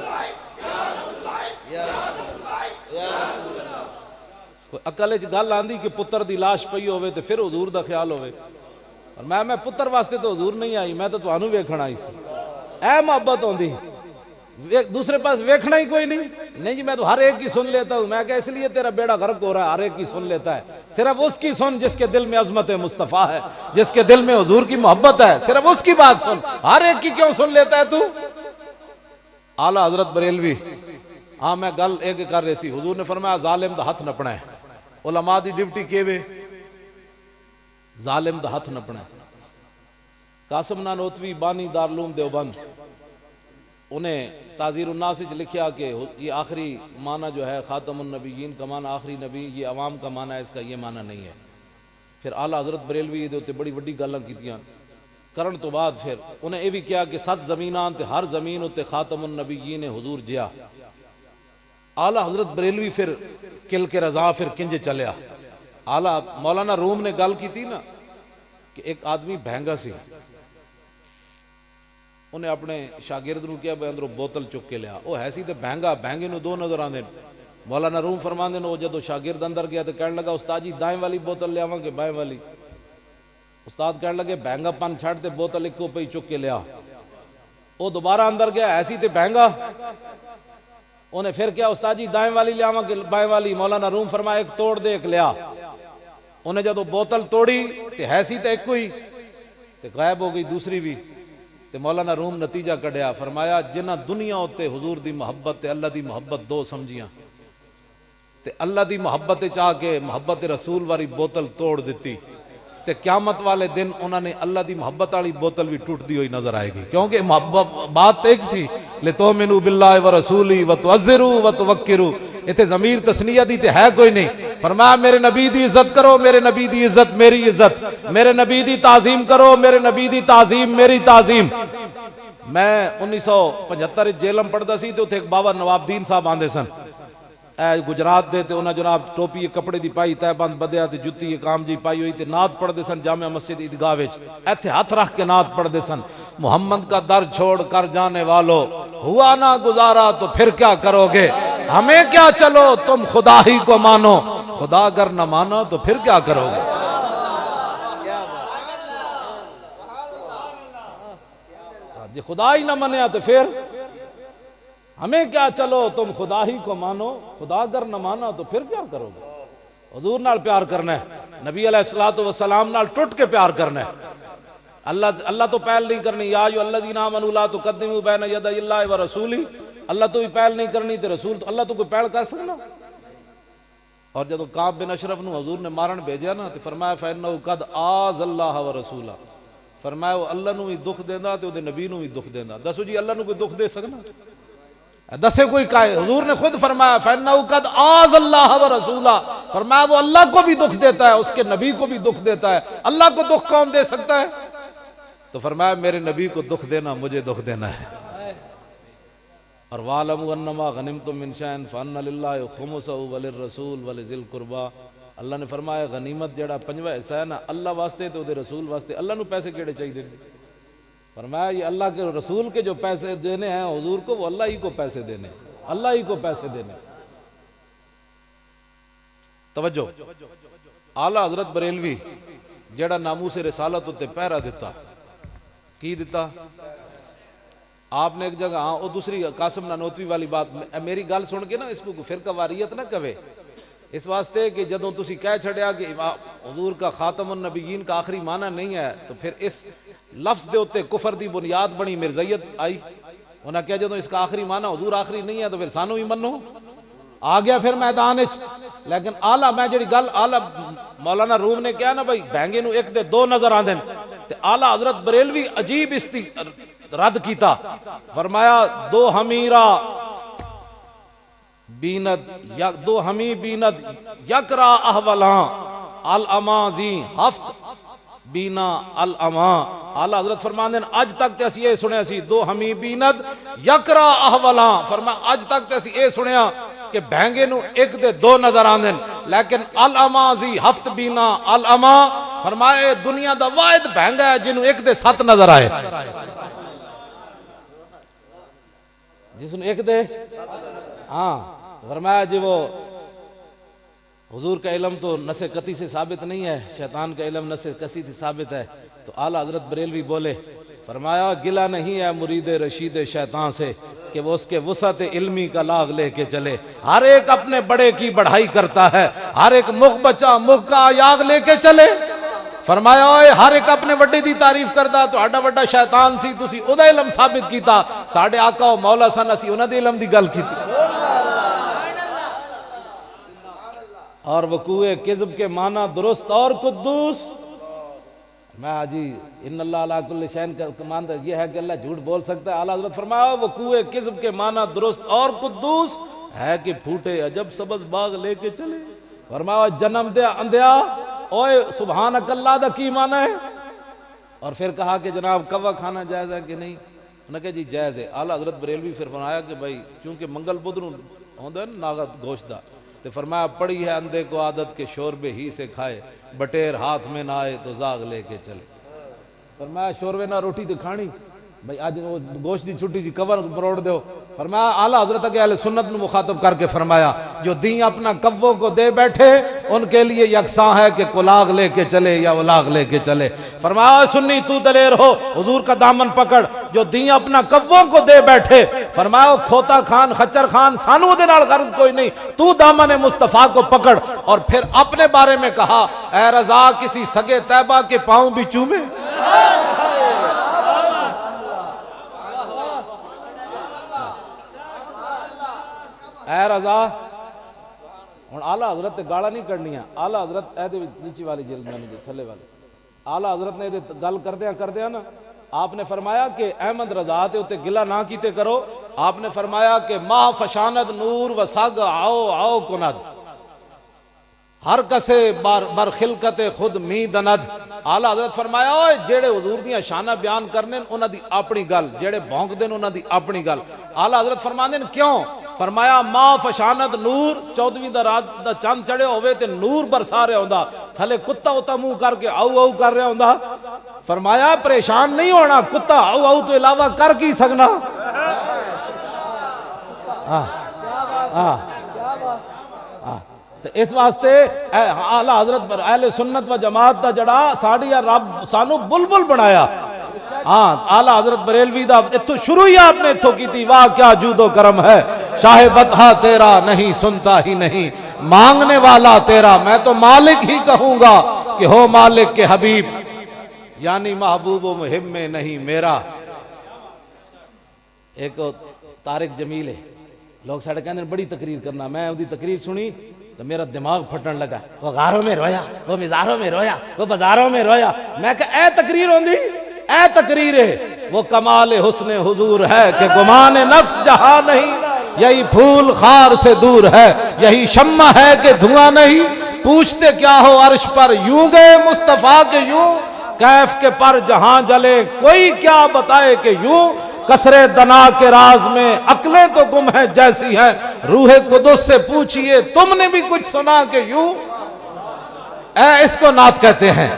Speaker 4: کوئی عقل وچ گل آندی کہ پتر دی لاش پئی ہوئے تے پھر حضور دا خیال ہوئے، اور میں پتر واسطے تو حضور نہیں آئی، میں تو تانوں ویکھن آئی سی۔ اے محبت ہوندی دوسرے پاس ویکھنا ہی کوئی نہیں جی میں تو ہر ایک کی سن لیتا ہوں، میں کہ اس لیے تیرا بیڑا غرق ہو رہا ہے، ہر ایک کی سن لیتا ہے، صرف اس کی سن جس کے دل میں عظمت مصطفیٰ ہے، جس کے دل میں حضور کی محبت ہے، صرف اس کی بات سن، ہر ایک کی کیوں سن لیتا ہے تو؟ اعلیٰ حضرت بریلوی ہاں میں گل ایک کر رہی سی، حضور نے فرمایا ظالم دا ہاتھ نپنا ہے، علماء دی ڈیوٹی کیویں ظالم دا ہاتھ نپنا ہے۔ قاسم نانوتوی بانی دارالعلوم دیوبند انہیں تعزیر الناس وچ لکھیا کہ یہ آخری معنی جو ہے خاتم النبیین کا معنی آخری نبی، یہ عوام کا معنی ہے، اس کا یہ معنی نہیں ہے۔ پھر اعلیٰ حضرت بریلوی دے تے بڑی وڈی گلاں کیتیاں کرن تو بعد پھر انہیں یہ بھی کیا کہ 7 زمیناں تے ہر زمین اتے خاتم النبیین حضور جیا۔ اعلیٰ حضرت بریلوی پھر کل کے رضا پھر کنج چلیا۔ اعلیٰ مولانا روم نے گل کی تھی نا کہ ایک آدمی بہنگا سی، انہیں اپنے شاگرد نو کیا بھائی اندروں بوتل چک کے لیا، وہ ایسی تے بہنگا، بہنگے نو دو نظر آندے۔ مولانا روم فرماندے نے وہ جدو شاگرد اندر گیا تو کہنے لگا استاد جی دائیں والی بوتل لے آواں کہ بائیں والی؟ استاد کہنے لگے بہنگا پن چھڑ تے بوتل ایک کو پہ چک کے لیا۔ وہ دوبارہ اندر گیا، ایسی تے بہنگا، انہیں پھر کیا استاد جی دائیں والی لے آواں کہ بائیں والی؟ مولانا روم فرمایا ایک توڑ دے ایک لیا۔ انہیں جدو بوتل توڑی تے ایسی تے ایک کوئی تے غائب ہو گئی دوسری بھی۔ تے مولانا روم نتیجہ کڈیا، فرمایا جنہ دنیا ہوتے حضور دی محبت تے اللہ دی محبت دو سمجھیاں تے اللہ دی محبت چاہ کے محبت رسول والی بوتل توڑ دیتی تے قیامت والے دن انہوں نے اللہ دی محبت والی بوتل بھی ٹوٹ دی ہوئی نظر آئے گی، کیونکہ محبت بات ایک سی لِتُؤْمِنُوا بِاللَّهِ وَرَسُولِهِ وَتُعَزِّرُوا وَتُوَقِّرُوا، اتنے ضمیر تسنیہ دی تے ہے کوئی نہیں۔ فرمایا میرے نبی دی عزت کرو، میرے نبی دی عزت میری عزت، میرے نبی دی تعظیم کرو، میرے نبی دی تعظیم میری تعظیم۔ میں 1975 جیلم پڑھدا سی تے اتھے ایک بابا نواب دین صاحب آندے سن، اے گجرات دے تے انہاں جناب ٹوپی کپڑے دی پائی تے بند بدیا تے جُتی کام جی پائی ہوئی تے نعت پڑھ دے سن جامع مسجد عیدگاہ وچ، ایتھے ہاتھ رکھ کے نعت پڑھ دے سن، محمد کا در چھوڑ کر جانے والو ہوا نہ گزارا تو پھر کیا کرو گے، ہمیں کیا چلو تم خدا ہی کو مانو، خدا اگر نہ مانا تو پھر کیا کرو گے۔ جی خدا ہی نہ منیا تو پھر ہمیں کیا چلو تم خدا ہی کو مانو، خدا اگر نہ مانا تو پھر کیا کرو گے۔ حضور نال پیار کرنا ہے، نبی علیہ الصلوۃ والسلام نال ٹوٹ کے پیار کرنا ہے، اللہ تو پہل نہیں کرنی، یا ایھا الذین آمنوا لا تقدموا بین یدی اللہ ورسولہ، اللہ تو بھی پہل نہیں کرنی تے رسول تو اللہ تو کوئی پہل کر سکنا۔ اور جب کعب بن اشرف نو حضور نے مارن بھیجیا نا تو فرمایا فإنہ قد آذ اللہ ورسولہ، فرمایا وہ اللہ نو بھی دکھ دیندا تے اودے نبی نو بھی دکھ دیندا۔ دسو جی اللہ نو کوئی دکھ دے سکنا؟ دسے کوئی کائے؟ حضور نے خود فرمایا فإنہ قد آذ اللہ ورسولہ، فرمایا وہ اللہ کو بھی دکھ دیتا ہے، اس کے نبی کو بھی دکھ دیتا ہے، اللہ کو دکھ کون دے سکتا ہے؟ تو فرمایا میرے نبی کو دکھ دینا مجھے دکھ دینا ہے۔ اور وَاعْلَمُوا أَنَّمَا غَنِمْتُم مِّن شَيْءٍ فَأَنَّ لِلَّهِ خُمُسَهُ وَلِلرَّسُولِ وَلِذِي الْقُرْبَىٰ، اللہ نے فرمایا غنیمت جڑا پنجواں حصہ ہے نا اللہ واسطے تو دے رسول واسطے، اللہ نو پیسے کیڑے چاہیے؟ فرمایا یہ اللہ کے رسول کے جو پیسے دینے ہیں حضور کو وہ اللہ ہی کو پیسے دینے، اللہ ہی کو پیسے دینے۔ توجہ، اعلیٰ حضرت بریلوی جڑا ناموس رسالت تے پہرا دیتا، کی دیتا؟ آپ نے ایک جگہ ہاں وہ دوسری قاسم نانوتوی والی بات، میری گل سن کے نا اس کو فرقہ واریت نہ کہے، اس واسطے کہ جدوں تسی کہہ چھڑیا کہ حضور کا خاتم النبیین کا آخری معنی نہیں ہے تو پھر اس لفظ دے ہوتے کفر دی بنیاد بنی مرزیت آئی، انہاں کہا جدوں اس کا آخری معنی حضور آخری نہیں ہے تو پھر سانو بھی منو، آ گیا پھر میدان وچ۔ لیکن اعلیٰ میں جڑی گل اعلیٰ مولانا روم نے کہا نا بھائی بہنگے نو ایک دے دو نظر آندے تے اعلیٰ حضرت بریلوی عجیب رد کیتا، فرمایا دو ہمیرا بیند دو ہمی بیند یکرا احولاں الاما زی ہفت بینا الاما۔ اعلیٰ حضرت فرماندے اج تک تے اسی یہ سنیا سی دو ہمی بیند یکرا احولاں، فرمایا اج تک تے اسی یہ سنیا کہ بہنگے نو ایک دے دو نظر آندے لیکن الاما زی ہفت بینا الاما، فرمایا دنیا دا واحد بہنگا ہے جنوں ایک دے سات نظر آئے، جس نے ایک دے ہاں۔ فرمایا جی وہ حضور کا علم تو نس قطعی سے ثابت نہیں ہے، شیطان کا علم نس قطعی سے ثابت ہے۔ تو اعلیٰ حضرت بریلوی بولے، فرمایا گلہ نہیں ہے مرید رشید شیطان سے کہ وہ اس کے وسعت علمی کا لاغ لے کے چلے، ہر ایک اپنے بڑے کی بڑھائی کرتا ہے، ہر ایک مخ بچہ مخ کا یاغ لے کے چلے۔ فرمایا اوئے ہر ایک اپنے وڈے دی تعریف کردا، تو ہڈا وڈا شیطان سی تسی او دا علم ثابت کیتا، ساڈے آقا و مولا سن اسی انہاں دے علم دی گل کیتی۔ اور وقوع کذب کے معنی درست اور قدوس، میں آجی ان اللہ علی کل شیء کا معنی یہ ہے کہ اللہ جھوٹ بول سکتا ہے۔ اعلیٰ حضرت فرمایا وقوع کذب کے معنی درست اور قدوس ہے کہ پھوٹے عجب سبز باغ لے کے چلے۔ فرمایا جنم دیا اندھیا اوئے سبحانک اللہ دا کی معنی ہے؟ اور پھر کہا کہ جناب کوا کھانا جائز ہے کہ نہیں؟ انہوں نے کہا جی جائز ہے۔ اعلیٰ حضرت بریلوی پھر فرمایا کہ بھائی چونکہ منگل بدھ نو ہوندا ہے ناغت گوشت دا، تو فرمایا پڑی ہے اندھے کو عادت کے شوربے ہی سے کھائے، بٹیر ہاتھ میں نہ آئے تو زاغ لے کے چلے۔ فرمایا شوربے نہ روٹی تو کھانی، بھائی آج وہ گوشت دی چھٹی سی کور مروڑ دیو. فرمایا اعلیٰ حضرت کے اہل سنت نے مخاطب کر کے فرمایا جو دین اپنا کووں کو دے بیٹھے ان کے لیے یکساں ہے کہ کلاغ لے کے چلے یا الاغ لے کے چلے. فرمایا سنی تو دلیر ہو حضور کا دامن پکڑ, جو دین اپنا کووں کو دے بیٹھے. فرمایا کھوتا خان خچر خان سانو دے نال غرض کوئی نہیں, تو دامن مصطفیٰ کو پکڑ. اور پھر اپنے بارے میں کہا اے رضا کسی سگے طیبہ کے پاؤں بھی چومے. اے رضا ہن اعلیٰ حضرت تے گالا نہیں کرنیاں. اعلیٰ حضرت اے دے نیچی والی جلد میں تھلے والے اعلیٰ حضرت نے گل کردیا نا, آپ نے فرمایا کہ احمد رضا تے اتے گلہ نہ کیتے کرو. آپ نے فرمایا کہ ماہ فشاند نور و سگ آؤ آؤ کند ہر کسے بر خلقت خود می دند. اعلیٰ حضرت فرمایا اوے جیڑے حضور دیاں شانہ بیان کرنے انہاں دی اپنی گل, جیڑے بھونک دین انہاں دی اپنی گل. اعلیٰ حضرت فرماندے کیوں؟ فرمایا ما فشاند نور 14ویں دا رات دا چاند چڑھے ہوئے تے نور برسا رہا ہوندا, تھلے کتا ہوتا منہ کر کے آؤ آؤ کر رہا ہوندا. فرمایا پریشان نہیں ہونا, کتا آؤ آؤ تو علاوہ کر کی سکنا. اس واسطے اعلیٰ حضرت اہل سنت و جماعت دا جڑا ساڑی رب سانو بلبل بنایا. ہاں اعلیٰ حضرت بریلوی دا اتھو شروع ہی آپ نے اتھو کی تھی, واہ کیا جود و کرم ہے شاہ بطحہ تیرا, نہیں سنتا ہی نہیں مانگنے والا تیرا. میں تو مالک ہی کہوں گا کہ ہو مالک کے حبیب, یعنی محبوب و محب میں نہیں میرا. ایک طارق جمیل ہے, لوگ ساڑھے کہنے بڑی تقریر کرنا, میں اُدھی تقریر سنی تو میرا دماغ پھٹن لگا. وہ غاروں میں رویا, وہ مزاروں میں رویا, وہ بازاروں میں رویا. میں کہا اے تقریر ہوندی, اے تقریر ہے, وہ کمال حسن حضور ہے کہ گمان نفس جہاں نہیں, یہی پھول خار سے دور ہے, یہی شمع ہے کہ دھواں نہیں. پوچھتے کیا ہو عرش پر یوں گئے مصطفیٰ کے یوں, کیف کے پر جہاں جلے کوئی کیا بتائے کہ یوں. کسرے دنا کے راز میں عقلیں تو گم ہیں جیسی ہیں, روح قدس سے پوچھئے تم نے بھی کچھ سنا کہ یوں. اے اس کو نعت کہتے ہیں.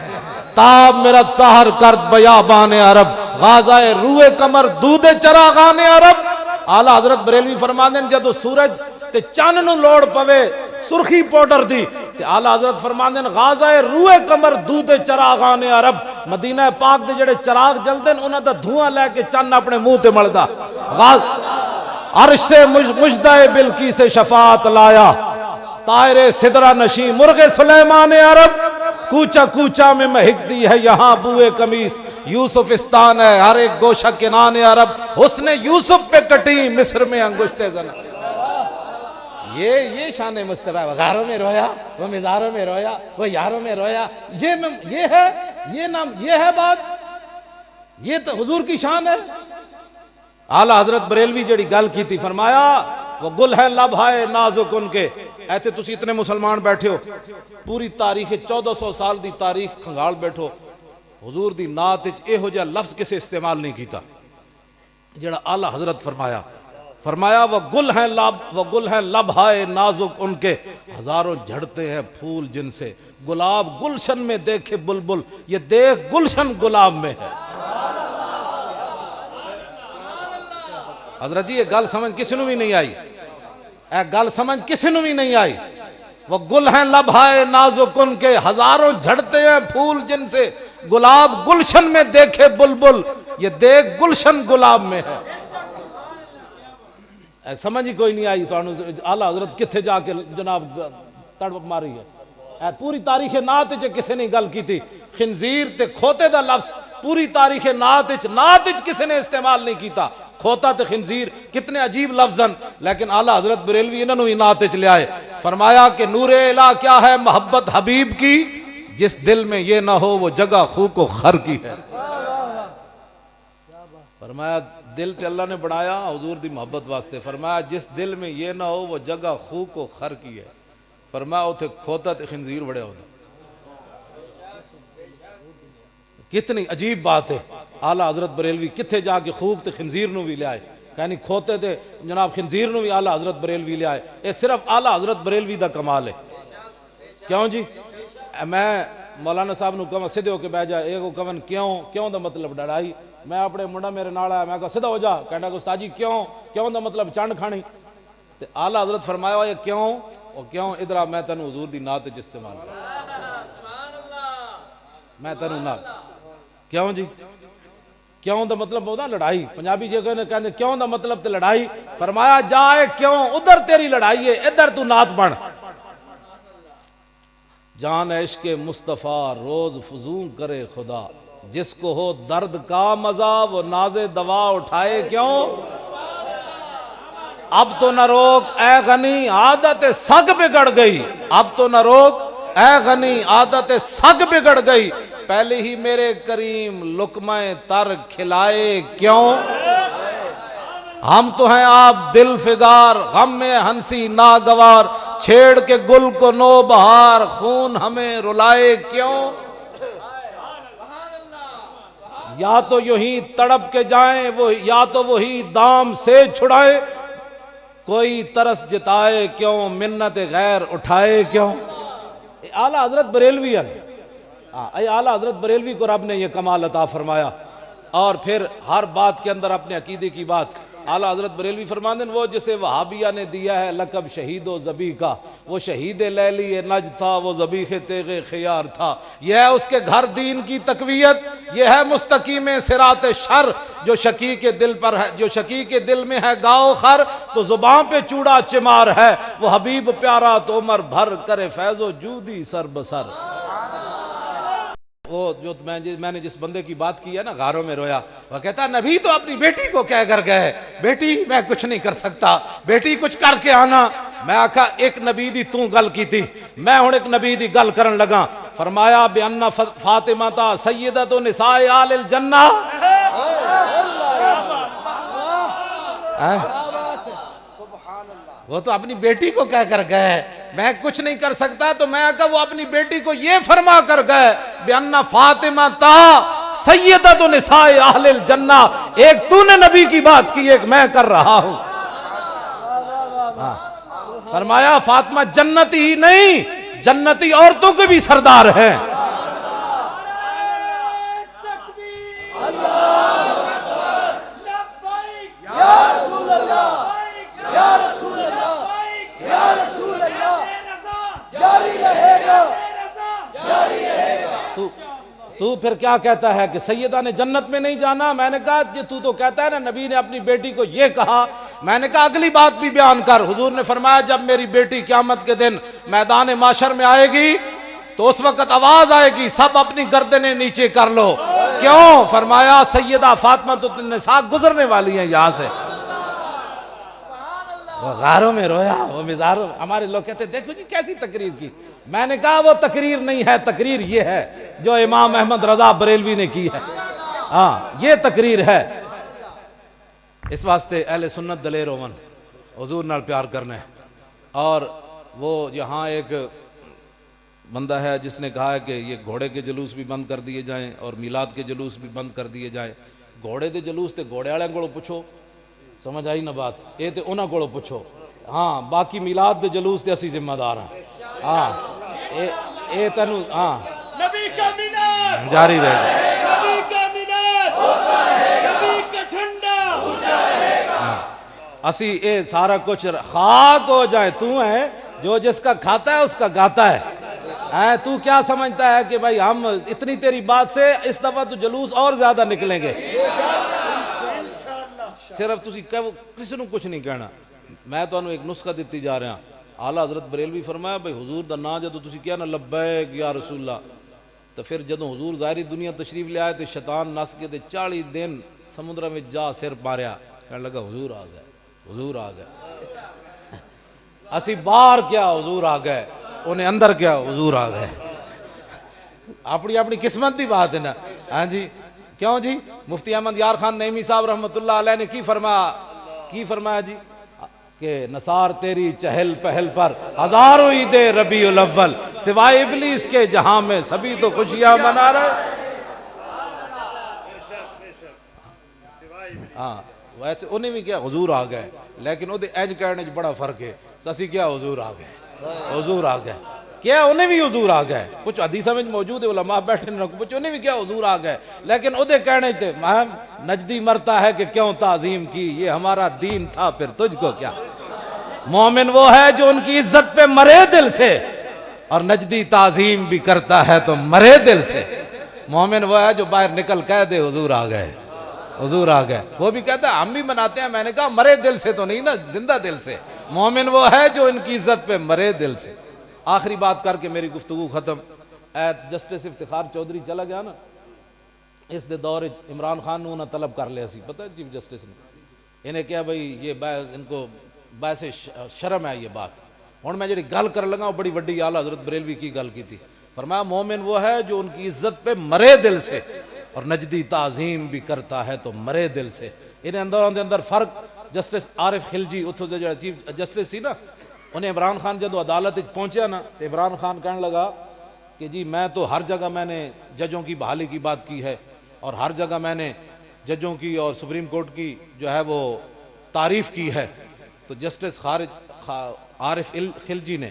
Speaker 4: تاب مرد سحر کرد بیابان عرب, غازہ روح کمر دودھ چراغان عرب. اعلیٰ حضرت بریلوی فرماندے جدو سورج تے چاند نو لوڑ پوے سرخی پاؤڈر دی, تے اعلیٰ حضرت فرماندے غازہ روح کمر دودھ چراغان عرب. مدینہ پاک دے جڑے چراغ جلدے انہاں دا دھواں لے کے چند اپنے منہ تے ملدا. عرش سے مجدہ بلقیس سے شفاعت لایا, طائر سدرہ نشیں مرغ سلیمان عرب. کوچا کوچا میں مہکتی ہے یہاں بوئے قمیص, یوسفستان ہے ہر ایک گوشہ کنان عرب. اس نے یوسف پہ کٹی مصر میں انگشتے زنا. یہ شان مصطفیٰ. وہ غاروں میں رویا, وہ مزاروں میں رویا, وہ یاروں میں رویا. یہ ہے, یہ نام, یہ ہے بات, یہ تو حضور کی شان ہے. اعلیٰ حضرت بریلوی جڑی گل کی تھی, فرمایا وہ گل ہے لب ہے نازک ان کے. ایتھے تسی اتنے مسلمان بیٹھے ہو, پوری تاریخ 1400 سال دی تاریخ کھنگال بیٹھو, حضور دی نعت وچ ایہو جہا لفظ کسے استعمال نہیں کیتا جڑا اعلیٰ حضرت فرمایا. فرمایا وہ گل ہیں لب ہائے نازک ان کے, ہزاروں جھڑتے ہیں پھول جن سے, گلاب گلشن میں دیکھے بلبل, یہ دیکھ گلشن گلاب میں ہے. حضرت جی یہ گل سمجھ کسی نو بھی نہیں آئی, اے گل سمجھ کسی نو بھی نہیں آئی. وہ گل ہیں لب ہائے نازک ان کے, ہزاروں جھڑتے ہیں پھول جن سے, گلاب گلشن میں دیکھے بلبل, یہ دیکھ گلشن گلاب میں ہے. سمجھ ہی کوئی نہیں آئی تو اعلیٰ حضرت کتھے جا کے جناب تڑپ ماری ہے. پوری تاریخ نعت وچ کسی نے گل کی تھی, خنزیر تے کھوتے دا لفظ پوری تاریخ نعت وچ کسی نے استعمال نہیں کیتا. کھوتا تے خنزیر کتنے عجیب لفظن, لیکن اعلیٰ حضرت بریلوی انہوں نے نعت وچ لے آئے. فرمایا کہ نور الہ کیا ہے محبت حبیب کی, جس دل میں یہ نہ ہو وہ جگہ خوک و خر کی ہے. فرمایا دل تے اللہ نے بنایا حضور دی محبت واسطے. فرمایا جس دل میں یہ نہ ہو وہ جگہ خوک و خر کی ہے. فرمایا اتھے کھوتا تے خنزیر بڑے ہوتا. کتنی عجیب بات ہے. اعلیٰ حضرت بریلوی کتھے جا کے خوک تے خنزیر نو بھی لے آئے, یعنی کھوتے تے جناب خنزیر نو بھی اعلیٰ حضرت بریلوی لے آئے. یہ صرف اعلیٰ حضرت بریلوی دا کمال ہے. کیوں جی؟ میں مولانا صاحب نو کہاں سدھے ہو کے بہ جا, ایک کہاں کیوں دا مطلب ڈڑائی, میں اپنے منڈا میرے نال آیا, میں کہا سیدھا ہو جا. کہنا کہ استاد جی کیوں دا مطلب چنڈ کھانی. تے آلہ حضرت فرمایا یہ کیوں ادھر میں تینوں حضور دی نعت وچ استعمال میں تینوں نعت کیوں جی کیوں دا مطلب ہوتا لڑائی. پنجابی جی کہندے کیوں دا مطلب تے لڑائی. فرمایا جائے کیوں ادھر تیری لڑائی ہے, ادھر تو نعت بن. جان عشق مصطفیٰ روز فزوں کرے خدا, جس کو ہو درد کا مزہ وہ ناز دوا اٹھائے کیوں. اب تو نہ روک اے غنی عادت سگ بگڑ گئی, اب تو نہ روک اے غنی عادت سگ بگڑ گئی, پہلے ہی میرے کریم لقمہ تر کھلائے کیوں. ہم تو ہیں آپ دل فگار غم میں ہنسی ناگوار, چھیڑ کے گل کو نو بہار خون ہمیں رلائے کیوں. یا تو یوں ہی تڑپ کے جائیں وہ, یا تو وہی دام سے چھڑائے, کوئی ترس جتائے کیوں منت غیر اٹھائے کیوں. اعلیٰ حضرت بریلوی ہے, اعلیٰ حضرت بریلوی کو رب نے یہ کمال عطا فرمایا. اور پھر ہر بات کے اندر اپنے عقیدے کی بات. اعلیٰ حضرت بریلوی فرماندے وہ جسے وہابیہ نے دیا ہے لقب شہید و ذبیح کا, وہ شہید لیلی نجد تھا, وہ ذبیح تیغ خیار تھا. یہ ہے اس کے گھر دین کی تقویت, یہ ہے مستقیم صراط شر, جو شکی کے دل پر ہے, جو شکی کے دل میں ہے گاؤ خر, تو زبان پہ چوڑا چمار ہے, وہ حبیب پیارا تو عمر بھر کرے فیض و جودی سر بسر. وہ جو میں نے جس بندے کی بات کی ہے نا غاروں میں رویا, وہ کہتا نبی تو اپنی بیٹی کو کہہ کر گئے بیٹی میں کچھ نہیں کر سکتا, بیٹی کچھ کر کے آنا. میں آکھا ایک نبی دی تو گل کی تھی, میں ہوں ایک نبی دی گل کرن لگا. فرمایا بأن فاطمہ تا سیدۃ نساء آل الجنہ. وہ تو اپنی بیٹی کو کہہ کر گئے میں کچھ نہیں کر سکتا, تو میں کہا وہ اپنی بیٹی کو یہ فرما کر گئے بأن فاطمہ تا سیدۃ نساء اہل الجنہ. ایک تو نے نبی کی بات کی, ایک میں کر رہا ہوں. فرمایا فاطمہ جنتی ہی نہیں جنتی عورتوں کے بھی سردار ہیں. تو پھر کیا کہتا ہے کہ سیدہ نے جنت میں نہیں جانا. میں نے کہا تو تو کہتا ہے نا نبی نے اپنی بیٹی کو یہ کہا. میں نے کہا اگلی بات بھی بیان کر. حضور نے فرمایا جب میری بیٹی قیامت کے دن میدان معاشر میں آئے گی تو اس وقت آواز آئے گی سب اپنی گردنیں نیچے کر لو. کیوں؟ فرمایا سیدہ فاطمہ تو النساء گزرنے والی ہیں یہاں سے. وہ غاروں میں رویا, وہ مزاروں. ہمارے لوگ کہتے دیکھو جی کیسی تقریر کی. میں نے کہا وہ تقریر نہیں ہے, تقریر یہ ہے جو امام احمد رضا بریلوی نے کی ہے. ہاں یہ تقریر ہے. اس واسطے اہل سنت دلیر ہوون, حضور نال پیار کرنے. اور وہ یہاں ایک بندہ ہے جس نے کہا ہے کہ یہ گھوڑے کے جلوس بھی بند کر دیے جائیں اور میلاد کے جلوس بھی بند کر دیے جائیں. گھوڑے دے جلوس تے گھوڑے والے کو پوچھو, سمجھ آئی نہ بات, یہ تے انہاں کو پوچھو. ہاں باقی میلاد دے جلوس تے اسی ذمہ دار ہیں. ہاں اے تینو ہاں
Speaker 1: نبی کا مینار
Speaker 4: جاری رہے گا,
Speaker 1: نبی کا مینار ہوتا ہے, نبی کا جھنڈا اونچا رہے گا.
Speaker 4: اسی اے سارا کچھ خاک ہو جائے. تو ہے جو جس کا کھاتا ہے اس کا گاتا ہے. تو کیا سمجھتا ہے کہ بھائی ہم اتنی تیری بات سے اس دفعہ تو جلوس اور زیادہ نکلیں گے. صرف تسی کسی نو کچھ نہیں کہنا. میں تو انہوں ایک نسخہ دیتی جا رہا. اعلیٰ حضرت بریلوی فرمایا بھائی حضور دا نا جدو تسی کیا نا لبیک یا رسول اللہ, تو پھر جدو حضور ظاہری دنیا تشریف لے آئے تو شیطان نس کے 40 دن سمندر میں جا سر ماریا. کہنے لگا حضور آ گئے, حضور آ گئے. اسی باہر کیا حضور آ گئے, انہیں اندر کیا حضور آ گئے. اپنی اپنی قسمت کی بات ہے نا. ہاں جی کیوں جی مفتی احمد یار خان نعیمی صاحب رحمۃ اللہ علیہ نے کی فرمایا جی کہ نثار تیری چہل پہل پر ہزاروں عید ربیع الاول, سوائے ابلیس کے جہاں میں سبھی تو خوشیاں منا رہے. ہاں ویسے انہیں بھی کیا حضور آ گئے, لیکن وہ ایج کہنے بڑا فرق ہے. اسی کیا حضور آ گئے, حضور آ گئے. کیا انہیں بھی حضور آ گئے، کچھ حدیثہ میں موجود ہے، علماء بیٹھے نہ کچھ انہیں بھی کیا حضور آ گئے، لیکن ادھے کہنے تھے نجدی مرتا ہے کہ کیوں تعظیم کی، یہ ہمارا دین تھا پھر تجھ کو کیا۔ مومن وہ ہے جو ان کی عزت پہ مرے دل سے، اور نجدی تعظیم بھی کرتا ہے تو مرے دل سے۔ مومن وہ ہے جو باہر نکل کہہ دے حضور آ گئے، حضور آ گئے، وہ بھی کہتا ہے ہم بھی مناتے ہیں، میں نے کہا مرے دل سے تو نہیں نا، زندہ دل سے۔ مومن وہ ہے جو ان کی عزت پہ مرے دل سے۔ آخری بات کر کے میری گفتگو ختم۔ جسٹس افتخار چودھری چلا گیا نا، اس دے دور عمران خان نے انہیں طلب کر لیا سی، پتہ ہے چیف جسٹس نے انہیں کیا بھائی یہ ان کو باعث شرم ہے یہ بات۔ ہوں میں جڑی گل کر لگا وہ بڑی وڈی اعلیٰ حضرت بریلوی کی گل کی تھی، فرمایا مومن وہ ہے جو ان کی عزت پہ مرے دل سے، اور نجدی تعظیم بھی کرتا ہے تو مرے دل سے۔ انہیں اندر فرق جسٹس عارف خلجی اتھو دے جو چیف جسٹس سی نا، انہیں عمران خان جدو عدالت پہنچیا نا تو عمران خان کہنے لگا کہ جی میں تو ہر جگہ میں نے ججوں کی بحالی کی بات کی ہے، اور ہر جگہ میں نے ججوں کی اور سپریم کورٹ کی جو ہے وہ تعریف کی ہے۔ تو جسٹس عارف خلجی نے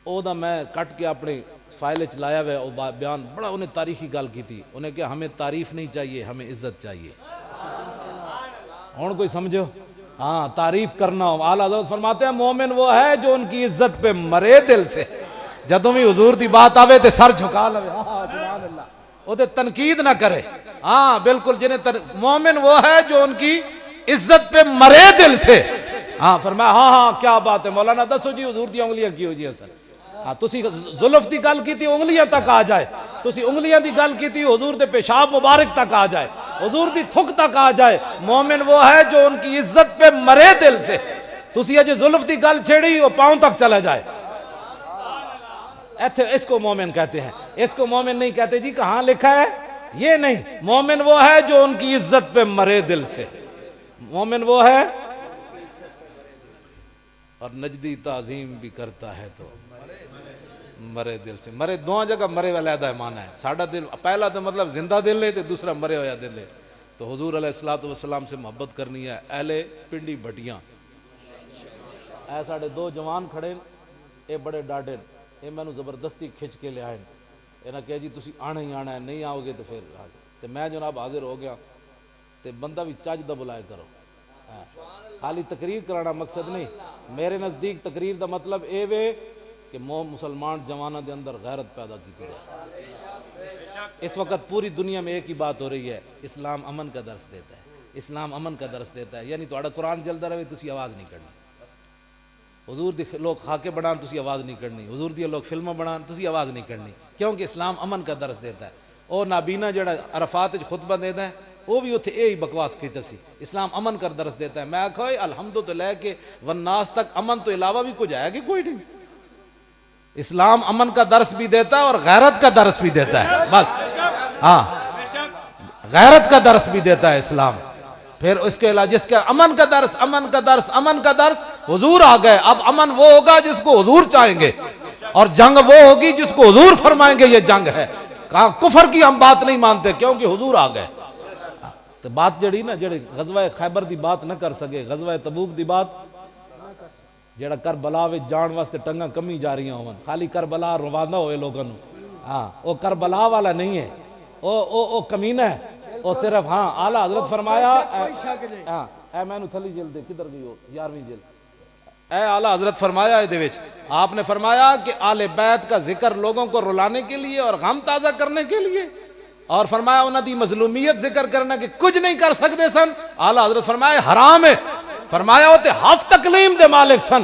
Speaker 4: او دا میں کٹ کے اپنی فائل چلایا ہوا وہ بیان بڑا انہیں تاریخی گل کی تھی، انہیں کہا ہمیں تعریف نہیں چاہیے، ہمیں عزت چاہیے۔ ہوں کوئی سمجھو، ہاں تعریف کرنا ہو۔ اعلیٰ حضرت فرماتے ہیں مومن وہ ہے جو ان کی عزت پہ مرے دل سے، جدوں بھی حضور دی بات آوے تے سر جھکا لے، ہاں سبحان اللہ، وہ تے تنقید نہ کرے، ہاں بالکل مومن وہ ہے جو ان کی عزت پہ مرے دل سے۔ ہاں فرمایا ہاں کیا بات ہے مولانا، دسو جی حضور دی انگلیاں کی ہو جی سر، ہاں تسی زلف دی گل کی تھی انگلیاں تک آ جائے، تسی انگلیاں دی گل کی تھی حضور دے پیشاب مبارک تک آ جائے، حضور دی تھک تک آ جائے۔ مومن وہ ہے جو ان کی عزت پہ مرے دل سے، تسی اجے زلف دی گل چھیڑی وہ پاؤں تک چلا جائے، اس کو مومن کہتے ہیں۔ اس کو مومن نہیں کہتے جی کہاں لکھا ہے، یہ نہیں۔ مومن وہ ہے جو ان کی عزت پہ مرے دل سے، مومن وہ ہے اور نجدی تعظیم بھی کرتا ہے تو مرے دل سے۔ مرے دو جگہ مرے علیحدہ مانا ہے، ساڑھا دل پہلا تو مطلب زندہ دل ہے، تو دوسرا مرے ہویا دل ہے۔ تو حضور علیہ السلام سے محبت کرنی ہے۔ اہل پنڈی بھٹیاں اے ساڑھے دو جوان کھڑے، اے بڑے ڈاڈے، اے میں نو زبردستی کھچ کے لے آئے، انہاں کہا جی تسی آنا ہی آنا ہے، نہیں آؤ گے تو پھر تو میں جناب حاضر ہو گیا۔ تو بندہ بھی چج دا بلائے کرو، خالی تقریر کرانا مقصد نہیں۔ میرے نزدیک تقریر دا مطلب اے وے کہ مسلمان جوانہ دے اندر غیرت پیدا کی جائے۔ اس وقت پوری دنیا میں ایک ہی بات ہو رہی ہے، اسلام امن کا درس دیتا ہے، اسلام امن کا درس دیتا ہے، یعنی تہاڈا قرآن چلتا رہے تسی آواز نہیں کرنی، حضور دی لوگ خاکے بنان تسی آواز نہیں کرنی، حضور دی لوگ فلمیں بنان تسی آواز نہیں کرنی، کیونکہ اسلام امن کا درس دیتا ہے۔ اور نابینا جڑا عرفات وچ خطبہ دیتا ہے وہ بھی اتنے یہی بکواس کیتا سی، اسلام امن کا درس دیتا ہے۔ میں آکھا الحمد تو لے کے والناس تک امن تو علاوہ بھی کچھ ہے کہ کوئی نہیں۔ اسلام امن کا درس بھی دیتا ہے اور غیرت کا درس بھی دیتا ہے، بس ہاں غیرت کا درس بھی دیتا ہے اسلام۔ پھر اس کے علاوہ جس کا امن کا درس، امن کا درس، امن کا درس، حضور آ گئے، اب امن وہ ہوگا جس کو حضور چاہیں گے، اور جنگ وہ ہوگی جس کو حضور فرمائیں گے یہ جنگ ہے۔ کہاں کفر کی ہم بات نہیں مانتے کیونکہ حضور آ گئے۔ تو بات جڑی نا جڑی غزوہ خیبر دی بات نہ کر سکے، غزوہ تبوک دی بات جڑا کربلا وچ جان واسطے ٹنگاں کمی جا رہی ہون، خالی کربلا روانہ ہوئے لوگوں نو، ہاں وہ کربلا والا نہیں ہے، او کمینہ ہے، وہ صرف ہاں اعلیٰ حضرت فرمایا ہاں اے میں نو تھلی جلد دے کدھر گئی ہو 11ویں جلد، اے اعلیٰ حضرت فرمایا ہے دے وچ آپ نے فرمایا کہ آل بیت کا ذکر لوگوں کو رلانے کے لیے اور غم تازہ کرنے کے لیے، اور فرمایا انہاں دی مظلومیت ذکر کرنا کہ کچھ نہیں کر سکتے سن، اعلیٰ حضرت فرمایا حرام ہے، فرمایا ہوتے ہف تکلیم دے مالک سن۔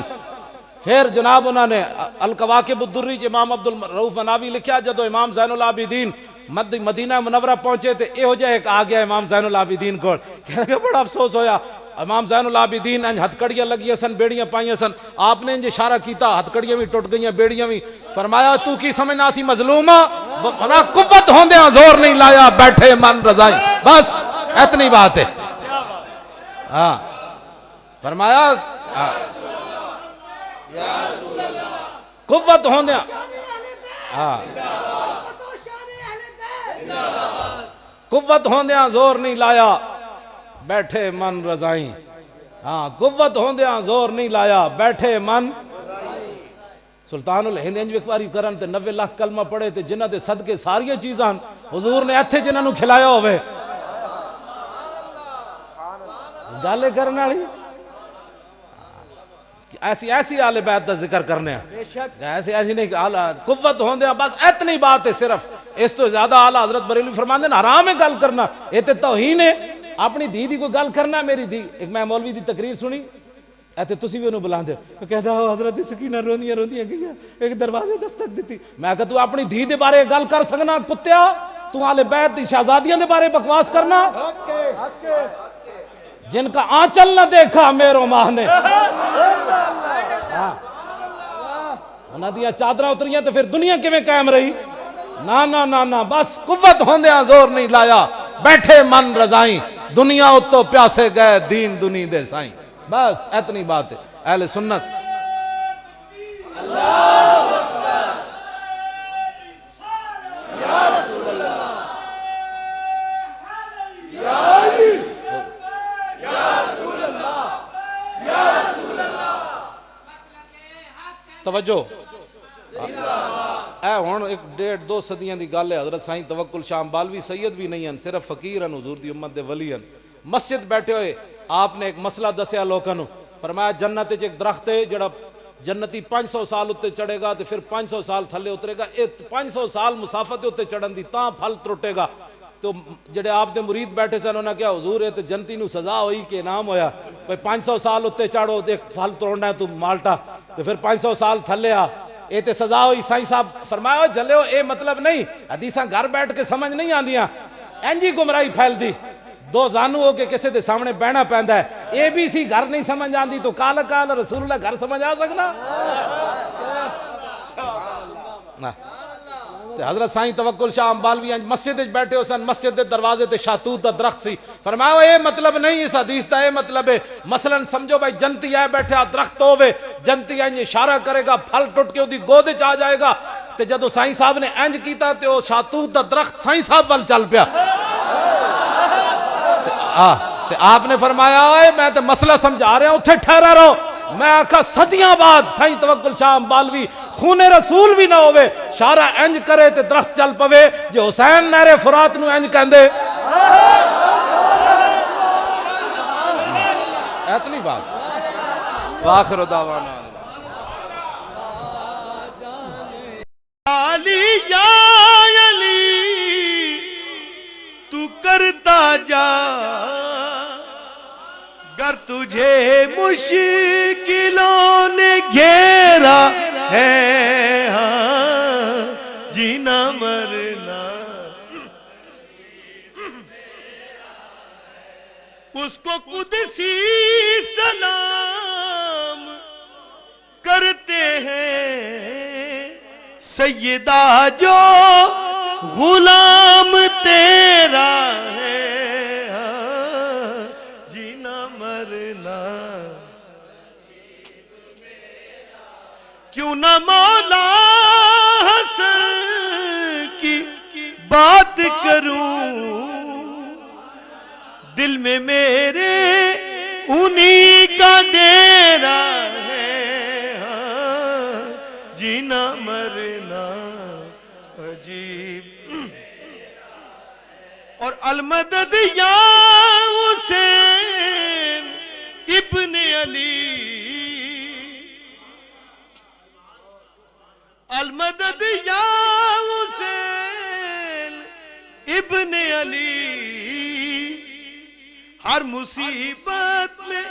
Speaker 4: پھر جناب انہوں نے القواقب الدری امام عبد الرؤف مناوی لکھیا جدو امام زین العابدین مدینہ منورہ پہنچے تھے یہ ہو جائے ایک آ گیا امام زین العابدین کو، کہنے کہ بڑا افسوس ہویا، امام زین العابدین انج ہتکڑیاں لگیاں سن، بیڑیاں پائیاں سن، آپ نے انج اشارہ کیتا ہتکڑیاں بھی ٹوٹ گئیاں بیڑیاں بھی، فرمایا تو کی سمجھنا سی مظلومہ، قوت ہوندیاں زور نہیں لایا بیٹھے من رضائی، بس اتنی بات ہے۔ ہاں فرمایا قوت ہوندیاں ہاں قوت ہوندیاں زور نہیں لایا بیٹھے من رضائیں، ہاں قوت ہوندیاں زور نہیں لایا بیٹھے من، سلطان الہند انج ایک باری کرن تے 90 لاکھ کلمہ پڑھے تے جنہاں دے صدقے ساریاں چیزاں حضور نے ایتھے جنہاں نو کھلایا ہوئے گالے کرنے والی ایسی آل بیت دا ذکر کرنے ہیں ایسی نہیں قوت ہوندے ہیں بس اتنی بات ہے صرف اس تو زیادہ اعلیٰ حضرت بریلوی فرماندے ہیں حرام ہے گل کرنا یہ تے توہین ہے اپنی دھی دی کوئی گل کرنا میری دھی ایک میں مولوی دی تقریر سنی ایتے تسی بھی انہوں بلاندے کہتا ہو حضرت سکینہ روندیاں گیا ایک دروازے دستک دیتی میں کہتا تو اپنی دھی دے بارے گل کر سکنا کتیا تو آل بیت دی شہزادیاں دے بارے بکواس کرنا جن کا آنچل نہ دیکھا میرو ماہ نے انہاں دیا چادرہ اتریاں تو پھر دنیا کیویں قائم رہی نا بس قوت ہوندیاں زور نہیں لایا بیٹھے من رضائیں دنیا اتو پیاسے گئے دین دنی دے سائیں بس اتنی بات ہے اہل سنت توجہ اے ہون ایک 1.5-2 صدیاں دی گل ہے حضرت سائیں توکل شاہ امبالوی سید بھی نہیں ہیں صرف فقیر ہیں حضور دی امت دے ولی ہیں مسجد بیٹھے ہوئے آپ نے ایک مسئلہ دسیا لوکاں نو فرمایا جنت وچ ایک درخت ہے جڑا جنتی 500 سال اتے چڑھے گا تے پھر 500 سال تھلے اترے گا 500 سال مسافت اتے چڑھن دی تاں پھل ترٹے گا تو جڑے آپ دے مرید بیٹھے سن انہاں کیا حضور ہے تے جنتی نو سزا ہوئی کہ انعام ہویا بھئی 500 سال اتے چڑھو دیکھ پھل توڑنا ہے تو مالٹا تو پھر 500 سال تھلے آ اے تے سزا ہوئی سائیں صاحب فرمایا جلے اے مطلب نہیں حدیثاں گھر بیٹھ کے سمجھ نہیں آندیاں انجی گمراہی پھیل دی دو زانو ہو کے کسے دے سامنے بہنا پیندا ہے اے بی سی گھر نہیں سمجھ آندی تو کال رسول اللہ گھر سمجھ آ سکنا حضرت سائیں توکل شاہ امبالوی مسجد بیٹھے ہو سن مسجد دے دروازے تے شاتوت دا درخت سی فرمایا اے مطلب نہیں اس حدیث دا اے مطلب ہے مثلا سمجھو بھائی جنتی آئے بیٹھے درخت ہوئے جنتی آئے اشارہ کرے گا پھل ٹوٹ کے دی گودے چاہ جائے گا تے جدو سائیں صاحب نے انج کیتا تے وہ شاتوت دا درخت سائیں صاحب وال چل پیا تے آپ نے فرمایا اے میں تے مسئلہ سمجھا رہا ہوں اتھے ٹھہرا رہو میں آکھا صدیاں بعد سائیں توکل شاہ امبالوی خون رسول بھی نہ ہوئے شارہ انج کرے تے درخت چل پوے جو حسین نہر فرات نو انج کہندے اتنی بات واخر دعوانا
Speaker 2: علی یا علی تو کرتا جا گر تجھے مشکلوں نے گھیرا ہے ہاں جینا مرنا اس کو قدسی سلام کرتے ہیں سیدہ جو غلام تیرا ہے ہاں جینا مرنا کیوں نہ مولا حسن کی بات کروں دل میں میرے انہی کا ڈیرا ہے ہاں جینا مرنا عجیب اور المدد یا حسین ابن علی المدد یا حسین ابن علی ہر مصیبت میں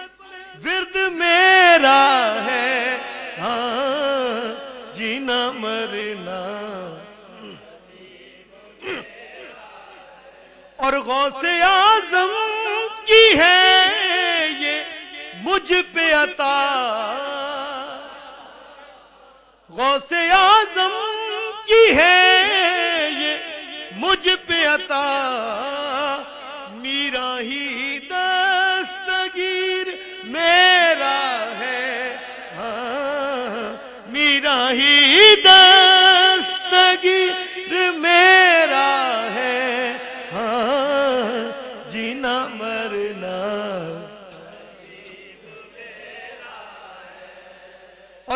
Speaker 2: ورد میرا ہے ہاں جینا مرنا اور غوث اعظم کی ہے یہ مجھ پہ عطا غوث اعظم کی ہے یہ مجھ پہ عطا میرا ہی دستگیر میرا ہے ہاں میرا ہی دستگیر میرا ہے ہاں جینا مرنا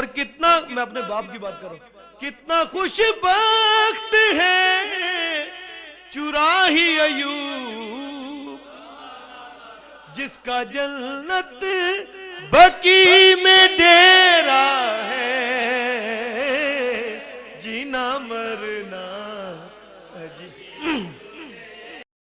Speaker 5: اور کتنا، میں اپنے باپ کی بات کر رہا ہوں، کتنا خوش بخت ہے چراہی ایوب جس کا جنت بقی میں ڈیرا